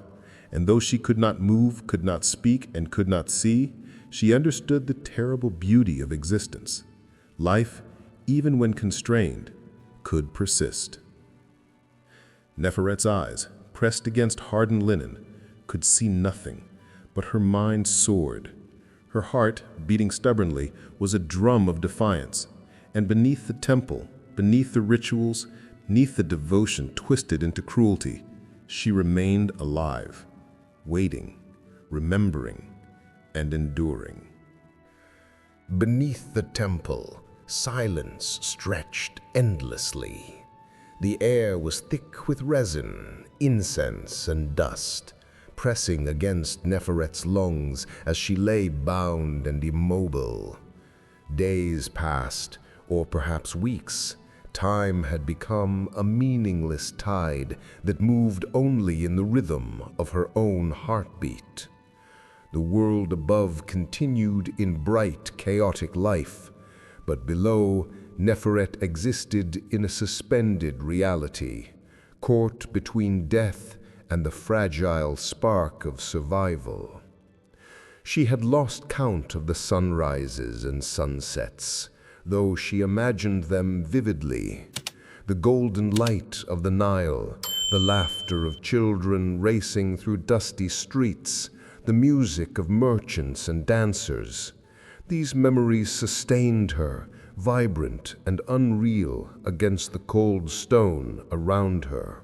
B: And though she could not move, could not speak, and could not see, she understood the terrible beauty of existence. Life, even when constrained, could persist. Neferet's eyes, pressed against hardened linen, could see nothing, but her mind soared. Her heart, beating stubbornly, was a drum of defiance, and beneath the temple, beneath the rituals, beneath the devotion twisted into cruelty, she remained alive, waiting, remembering, and enduring.
C: Beneath the temple, silence stretched endlessly. The air was thick with resin, incense, and dust, pressing against Neferet's lungs as she lay bound and immobile. Days passed, or perhaps weeks. Time had become a meaningless tide that moved only in the rhythm of her own heartbeat. The world above continued in bright, chaotic life, but below, Neferet existed in a suspended reality, caught between death and the fragile spark of survival. She had lost count of the sunrises and sunsets, though she imagined them vividly. The golden light of the Nile, the laughter of children racing through dusty streets, the music of merchants and dancers. These memories sustained her, vibrant and unreal against the cold stone around her.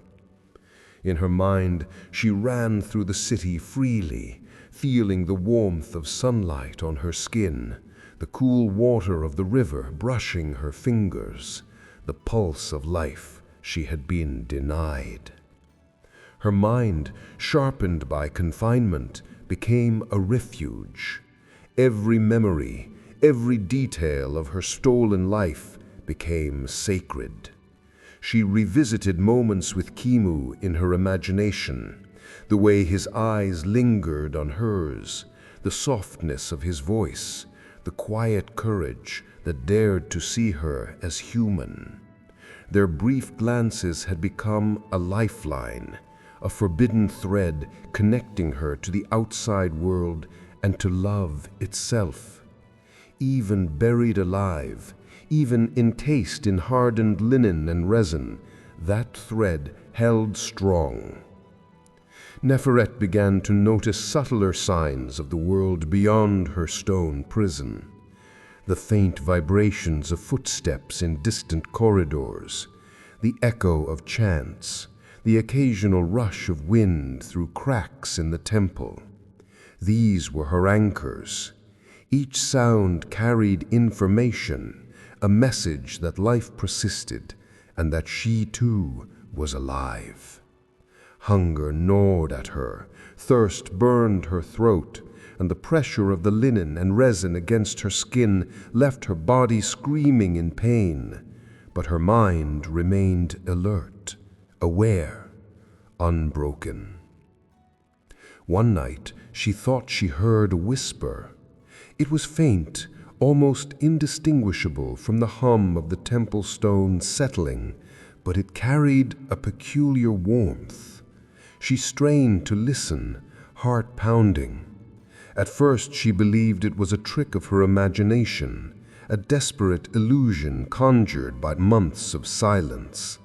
C: In her mind, she ran through the city freely, feeling the warmth of sunlight on her skin, the cool water of the river brushing her fingers, the pulse of life she had been denied. Her mind, sharpened by confinement, became a refuge. Every memory, every detail of her stolen life became sacred. She revisited moments with Kimu in her imagination, the way his eyes lingered on hers, the softness of his voice, the quiet courage that dared to see her as human. Their brief glances had become a lifeline, a forbidden thread connecting her to the outside world and to love itself. Even buried alive, even encased in hardened linen and resin, that thread held strong. Neferet began to notice subtler signs of the world beyond her stone prison. The faint vibrations of footsteps in distant corridors, the echo of chants, the occasional rush of wind through cracks in the temple. These were her anchors. Each sound carried information, a message that life persisted and that she too was alive. Hunger gnawed at her, thirst burned her throat, and the pressure of the linen and resin against her skin left her body screaming in pain, but her mind remained alert, aware, unbroken. One night, she thought she heard a whisper. It was faint, almost indistinguishable from the hum of the temple stone settling, but it carried a peculiar warmth. She strained to listen, heart pounding. At first she believed it was a trick of her imagination, a desperate illusion conjured by months of silence.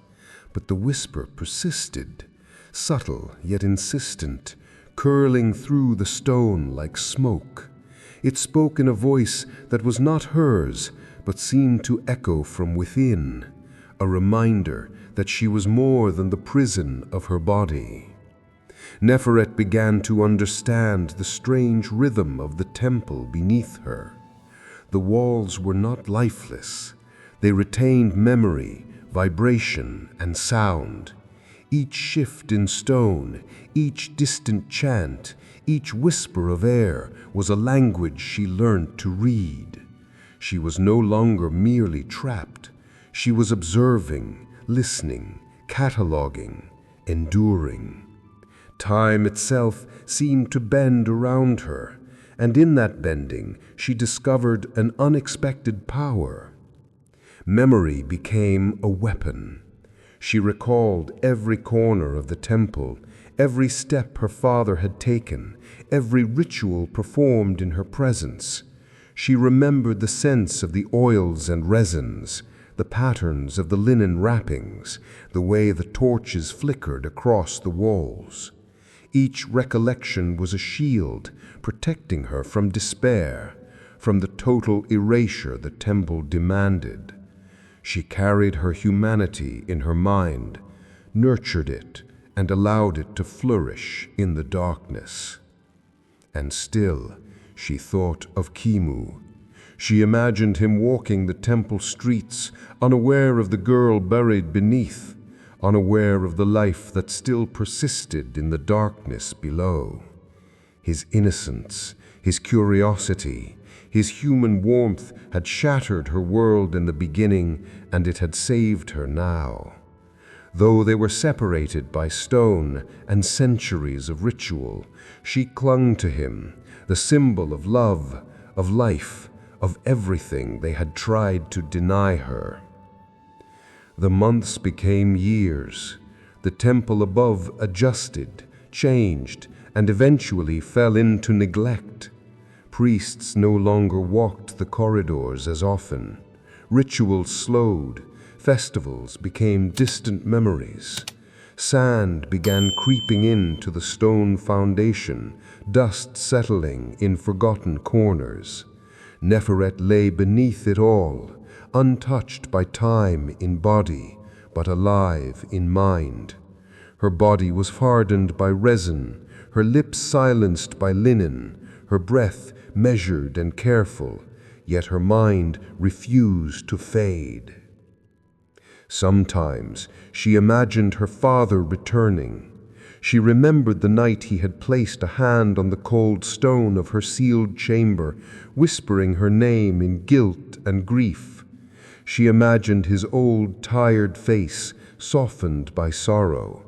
C: But the whisper persisted, subtle yet insistent, curling through the stone like smoke. It spoke in a voice that was not hers, but seemed to echo from within, a reminder that she was more than the prison of her body. Nefaret began to understand the strange rhythm of the temple beneath her. The walls were not lifeless. They retained memory, vibration, and sound. Each shift in stone, each distant chant, each whisper of air was a language she learned to read. She was no longer merely trapped. She was observing, listening, cataloging, enduring. Time itself seemed to bend around her, and in that bending she discovered an unexpected power. Memory became a weapon. She recalled every corner of the temple, every step her father had taken, every ritual performed in her presence. She remembered the scents of the oils and resins, the patterns of the linen wrappings, the way the torches flickered across the walls. Each recollection was a shield, protecting her from despair, from the total erasure the temple demanded. She carried her humanity in her mind, nurtured it, and allowed it to flourish in the darkness. And still, she thought of Kimu. She imagined him walking the temple streets, unaware of the girl buried beneath, unaware of the life that still persisted in the darkness below. His innocence, his curiosity, his human warmth had shattered her world in the beginning, and it had saved her now. Though they were separated by stone and centuries of ritual, she clung to him, the symbol of love, of life, of everything they had tried to deny her. The months became years. The temple above adjusted, changed, and eventually fell into neglect. Priests no longer walked the corridors as often. Rituals slowed. Festivals became distant memories. Sand began creeping into the stone foundation, dust settling in forgotten corners. Nefaret lay beneath it all, untouched by time in body, but alive in mind. Her body was hardened by resin, her lips silenced by linen, her breath measured and careful, yet her mind refused to fade. Sometimes she imagined her father returning. She remembered the night he had placed a hand on the cold stone of her sealed chamber, whispering her name in guilt and grief. She imagined his old, tired face, softened by sorrow,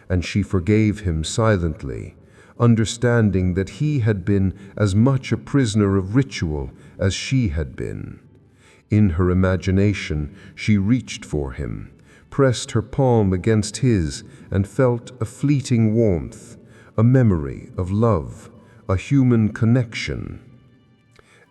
C: and she forgave him silently, understanding that he had been as much a prisoner of ritual as she had been. In her imagination, she reached for him, pressed her palm against his, and felt a fleeting warmth, a memory of love, a human connection.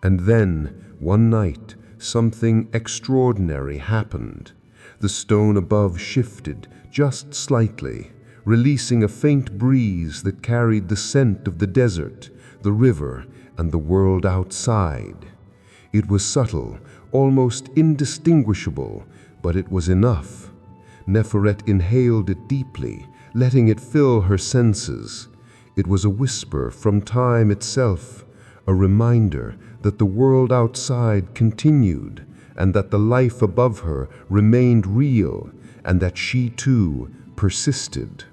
C: And then, one night, something extraordinary happened. The stone above shifted just slightly, releasing a faint breeze that carried the scent of the desert, the river, and the world outside. It was subtle, almost indistinguishable, but it was enough. Nefaret inhaled it deeply, letting it fill her senses. It was a whisper from time itself, a reminder that the world outside continued, and that the life above her remained real, and that she too persisted.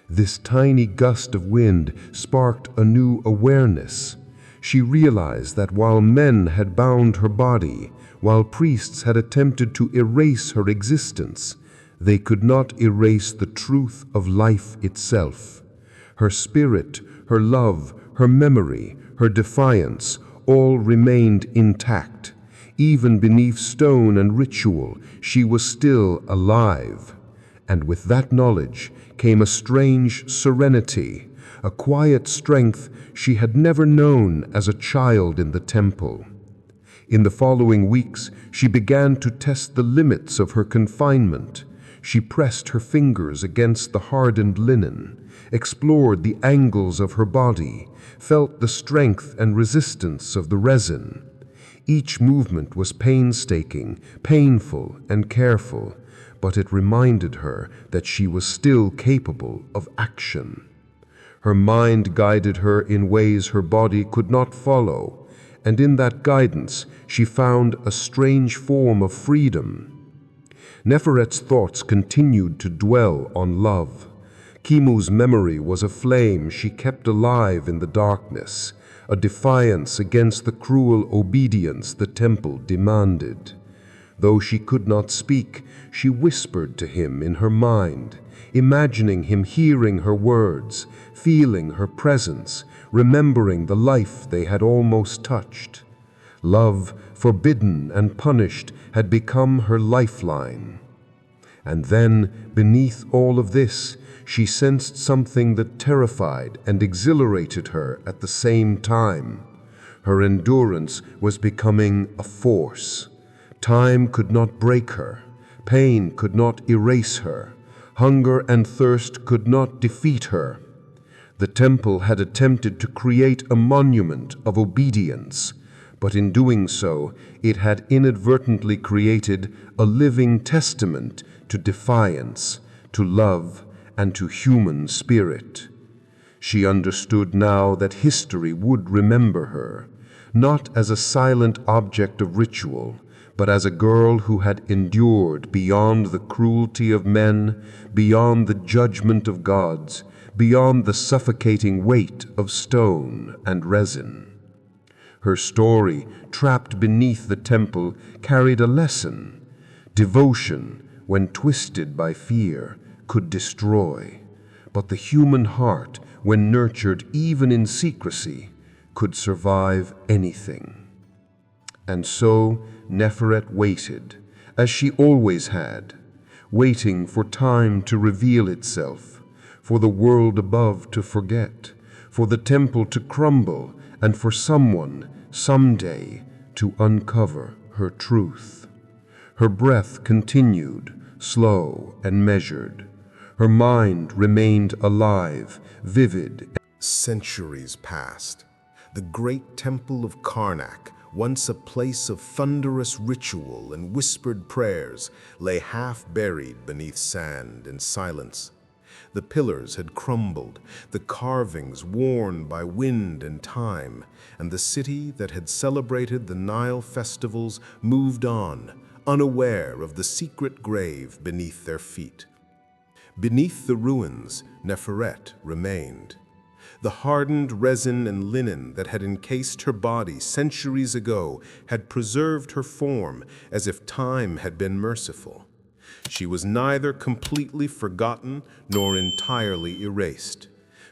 C: This tiny gust of wind sparked a new awareness. She realized that while men had bound her body, while priests had attempted to erase her existence, they could not erase the truth of life itself. Her spirit, her love, her memory, her defiance,
B: all remained intact. Even beneath stone and ritual, she was still alive. And with that knowledge came a strange serenity, a quiet strength she had never known as a child in the temple. In the following weeks, she began to test the limits of her confinement. She pressed her fingers against the hardened linen, explored the angles of her body, felt the strength and resistance of the resin. Each movement was painstaking, painful, and careful, but it reminded her that she was still capable of action. Her mind guided her in ways her body could not follow, and in that guidance she found a strange form of freedom. Nefaret's thoughts continued to dwell on love. Kimu's memory was a flame she kept alive in the darkness, a defiance against the cruel obedience the temple demanded. Though she could not speak, she whispered to him in her mind, imagining him hearing her words, feeling her presence, remembering the life they had almost touched. Love, forbidden and punished, had become her lifeline. And then, beneath all of this, she sensed something that terrified and exhilarated her at the same time. Her endurance was becoming a force. Time could not break her. Pain could not erase her. Hunger and thirst could not defeat her. The temple had attempted to create a monument of obedience, but in doing so, it had inadvertently created a living testament to defiance, to love, and to human spirit. She understood now that history would remember her, not as a silent object of ritual, but as a girl who had endured beyond the cruelty of men, beyond the judgment of gods, beyond the suffocating weight of stone and resin. Her story, trapped beneath the temple, carried a lesson. Devotion, when twisted by fear, could destroy, but the human heart, when nurtured even in secrecy, could survive anything. And so Nefaret waited, as she always had, waiting for time to reveal itself, for the world above to forget, for the temple to crumble, and for someone, someday, to uncover her truth. Her breath continued, slow and measured. Her mind remained alive, vivid.
A: Centuries passed. The great temple of Karnak, once a place of thunderous ritual and whispered prayers, lay half-buried beneath sand and silence. The pillars had crumbled, the carvings worn by wind and time, and the city that had celebrated the Nile festivals moved on, unaware of the secret grave beneath their feet. Beneath the ruins, Nefaret remained. The hardened resin and linen that had encased her body centuries ago had preserved her form as if time had been merciful. She was neither completely forgotten nor entirely erased.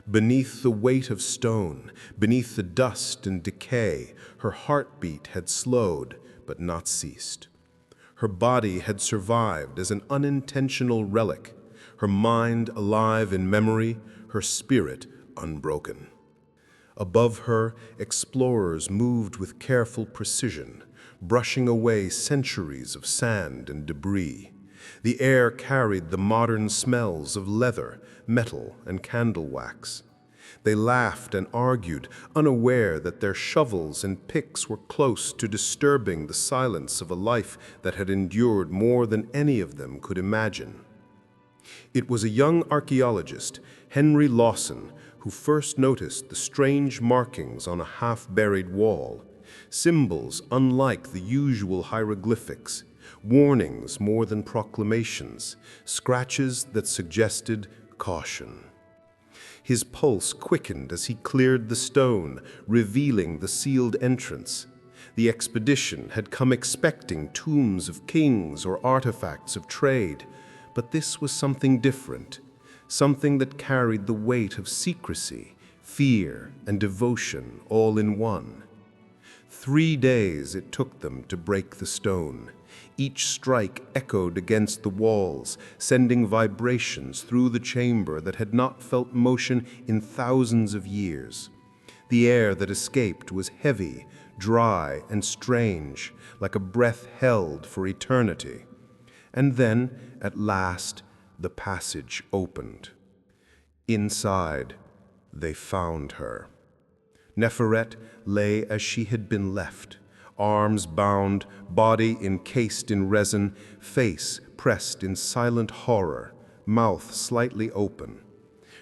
A: Beneath the weight of stone, beneath the dust and decay, her heartbeat had slowed but not ceased. Her body had survived as an unintentional relic, her mind alive in memory, her spirit unbroken. Above her, explorers moved with careful precision, brushing away centuries of sand and debris. The air carried the modern smells of leather, metal, and candle wax. They laughed and argued, unaware that their shovels and picks were close to disturbing the silence of a life that had endured more than any of them could imagine. It was a young archaeologist, Henry Lawson, who first noticed the strange markings on a half-buried wall, symbols unlike the usual hieroglyphics, warnings more than proclamations, scratches that suggested caution. His pulse quickened as he cleared the stone, revealing the sealed entrance. The expedition had come expecting tombs of kings or artifacts of trade, but this was something different, something that carried the weight of secrecy, fear, and devotion all in one. 3 days it took them to break the stone. Each strike echoed against the walls, sending vibrations through the chamber that had not felt motion in thousands of years. The air that escaped was heavy, dry, and strange, like a breath held for eternity. And then, at last, the passage opened. Inside, they found her. Nefaret lay as she had been left, arms bound, body encased in resin, face pressed in silent horror, mouth slightly open.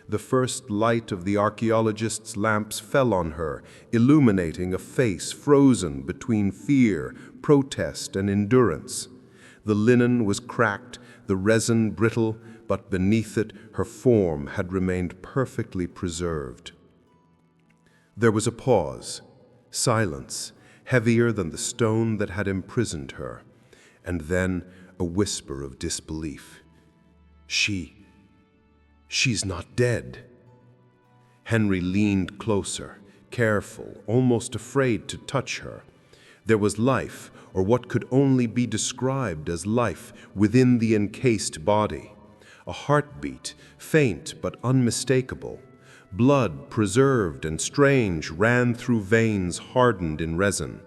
A: The first light of the archaeologists' lamps fell on her, illuminating a face frozen between fear, protest, and endurance. The linen was cracked, the resin brittle, but beneath it her form had remained perfectly preserved. There was a pause, silence, heavier than the stone that had imprisoned her, and then a whisper of disbelief. She's not dead." Henry leaned closer, careful, almost afraid to touch her. There was life, or what could only be described as life, within the encased body. A heartbeat, faint but unmistakable. Blood, preserved and strange, ran through veins hardened in resin.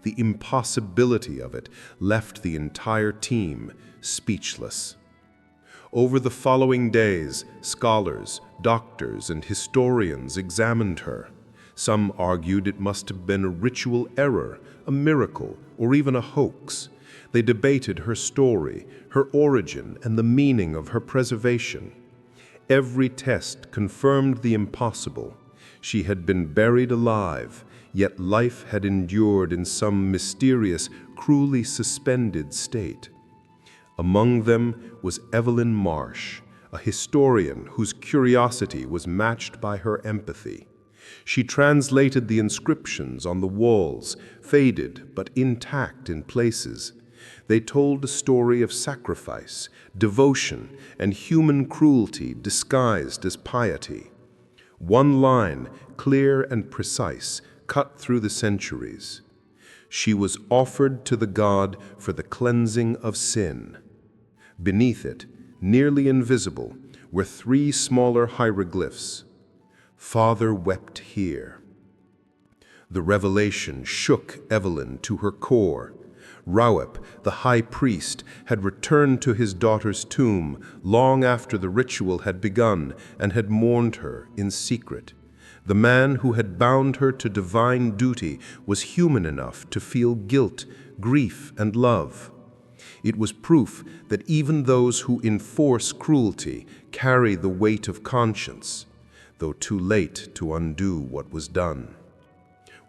A: The impossibility of it left the entire team speechless. Over the following days, scholars, doctors, and historians examined her. Some argued it must have been a ritual error, a miracle, or even a hoax. They debated her story, her origin, and the meaning of her preservation. Every test confirmed the impossible. She had been buried alive, yet life had endured in some mysterious, cruelly suspended state. Among them was Evelyn Marsh, a historian whose curiosity was matched by her empathy. She translated the inscriptions on the walls, faded but intact in places. They told a story of sacrifice, devotion, and human cruelty disguised as piety. One line, clear and precise, cut through the centuries. She was offered to the god for the cleansing of sin. Beneath it, nearly invisible, were 3 smaller hieroglyphs. "Father wept here." The revelation shook Evelyn to her core. Rawep, the high priest, had returned to his daughter's tomb long after the ritual had begun and had mourned her in secret. The man who had bound her to divine duty was human enough to feel guilt, grief, and love. It was proof that even those who enforce cruelty carry the weight of conscience, though too late to undo what was done.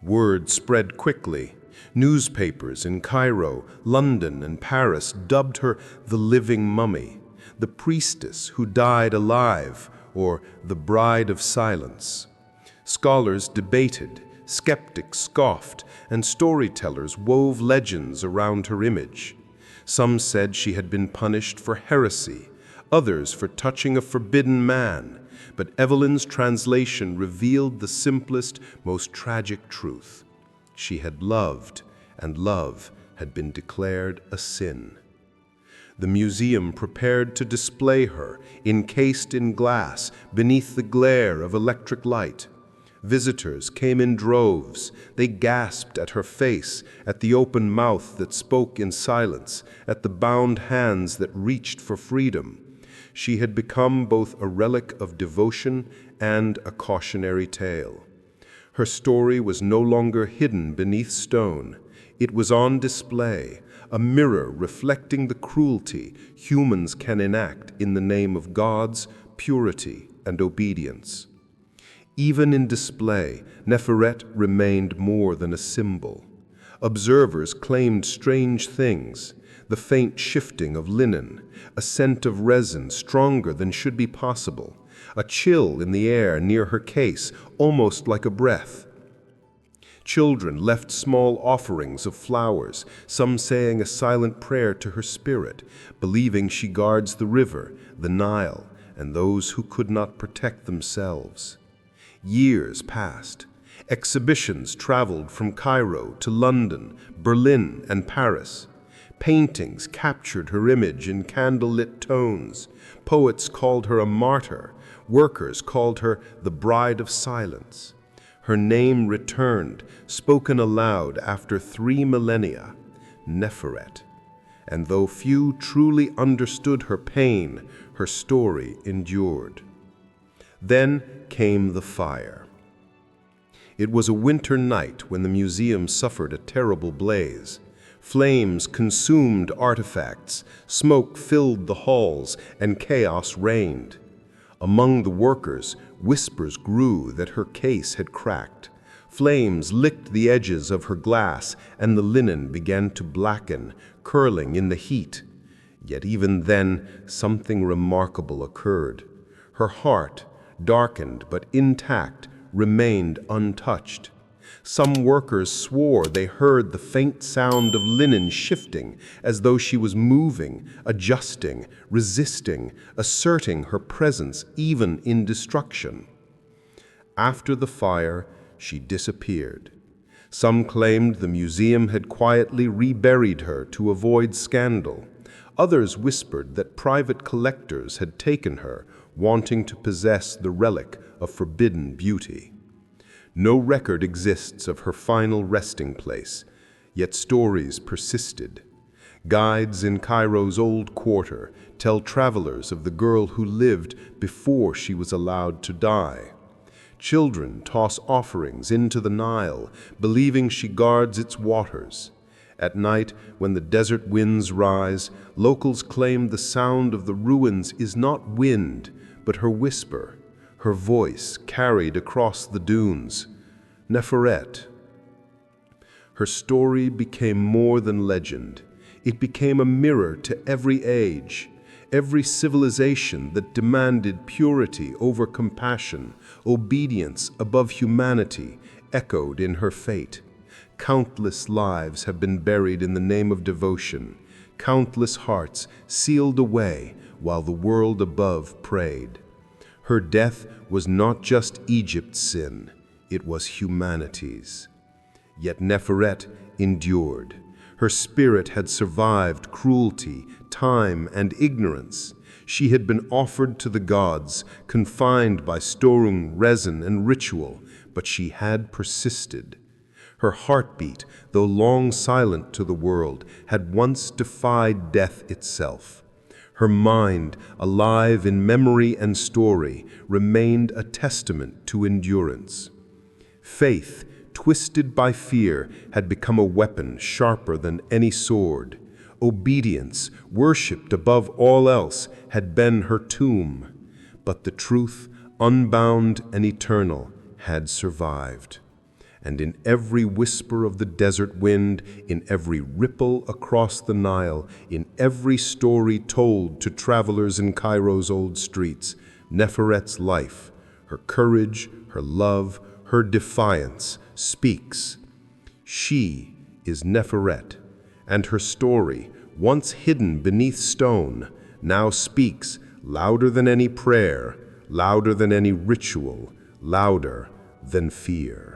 A: Word spread quickly. Newspapers in Cairo, London, and Paris dubbed her the living mummy, the priestess who died alive, or the bride of silence. Scholars debated, skeptics scoffed, and storytellers wove legends around her image. Some said she had been punished for heresy, others for touching a forbidden man, but Evelyn's translation revealed the simplest, most tragic truth. She had loved, and love had been declared a sin. The museum prepared to display her, encased in glass, beneath the glare of electric light. Visitors came in droves. They gasped at her face, at the open mouth that spoke in silence, at the bound hands that reached for freedom. She had become both a relic of devotion and a cautionary tale. Her story was no longer hidden beneath stone. It was on display, a mirror reflecting the cruelty humans can enact in the name of God's purity and obedience. Even in display, Nefaret remained more than a symbol. Observers claimed strange things: the faint shifting of linen, a scent of resin stronger than should be possible, a chill in the air near her case, almost like a breath. Children left small offerings of flowers, some saying a silent prayer to her spirit, believing she guards the river, the Nile, and those who could not protect themselves. Years passed.
B: Exhibitions traveled from Cairo to London, Berlin, and Paris. Paintings captured her image in candlelit tones. Poets called her a martyr. Workers called her the Bride of Silence. Her name returned, spoken aloud after 3 millennia, Nefaret. And though few truly understood her pain, her story endured. Then came the fire. It was a winter night when the museum suffered a terrible blaze. Flames consumed artifacts, smoke filled the halls, and chaos reigned. Among the workers, whispers grew that her case had cracked. Flames licked the edges of her glass, and the linen began to blacken, curling in the heat. Yet even then, something remarkable occurred. Her heart, darkened but intact, remained untouched. Some workers swore they heard the faint sound of linen shifting, as though she was moving, adjusting, resisting, asserting her presence even in destruction. After the fire, she disappeared. Some claimed the museum had quietly reburied her to avoid scandal. Others whispered that private collectors had taken her, wanting to possess the relic of forbidden beauty. No record exists of her final resting place, yet stories persisted. Guides in Cairo's old quarter tell travelers of the girl who lived before she was allowed to die. Children toss offerings into the Nile, believing she guards its waters. At night, when the desert winds rise, locals claim the sound of the ruins is not wind, but her whisper, her voice carried across the dunes. Nefaret. Her story became more than legend. It became a mirror to every age, every civilization that demanded purity over compassion, obedience above humanity, echoed in her fate. Countless lives have been buried in the name of devotion, countless hearts sealed away while the world above prayed. Her death was not just Egypt's sin, it was humanity's. Yet Nefaret endured. Her spirit had survived cruelty, time, and ignorance. She had been offered to the gods, confined by storeroom resin and ritual, but she had persisted. Her heartbeat, though long silent to the world, had once defied death itself. Her mind, alive in memory and story, remained a testament to endurance. Faith, twisted by fear, had become a weapon sharper than any sword. Obedience, worshipped above all else, had been her tomb. But the truth, unbound and eternal, had survived. And in every whisper of the desert wind, in every ripple across the Nile, in every story told to travelers in Cairo's old streets, Nefaret's life, her courage, her love, her defiance, speaks. She is Nefaret, and her story, once hidden beneath stone, now speaks louder than any prayer, louder than any ritual, louder than fear.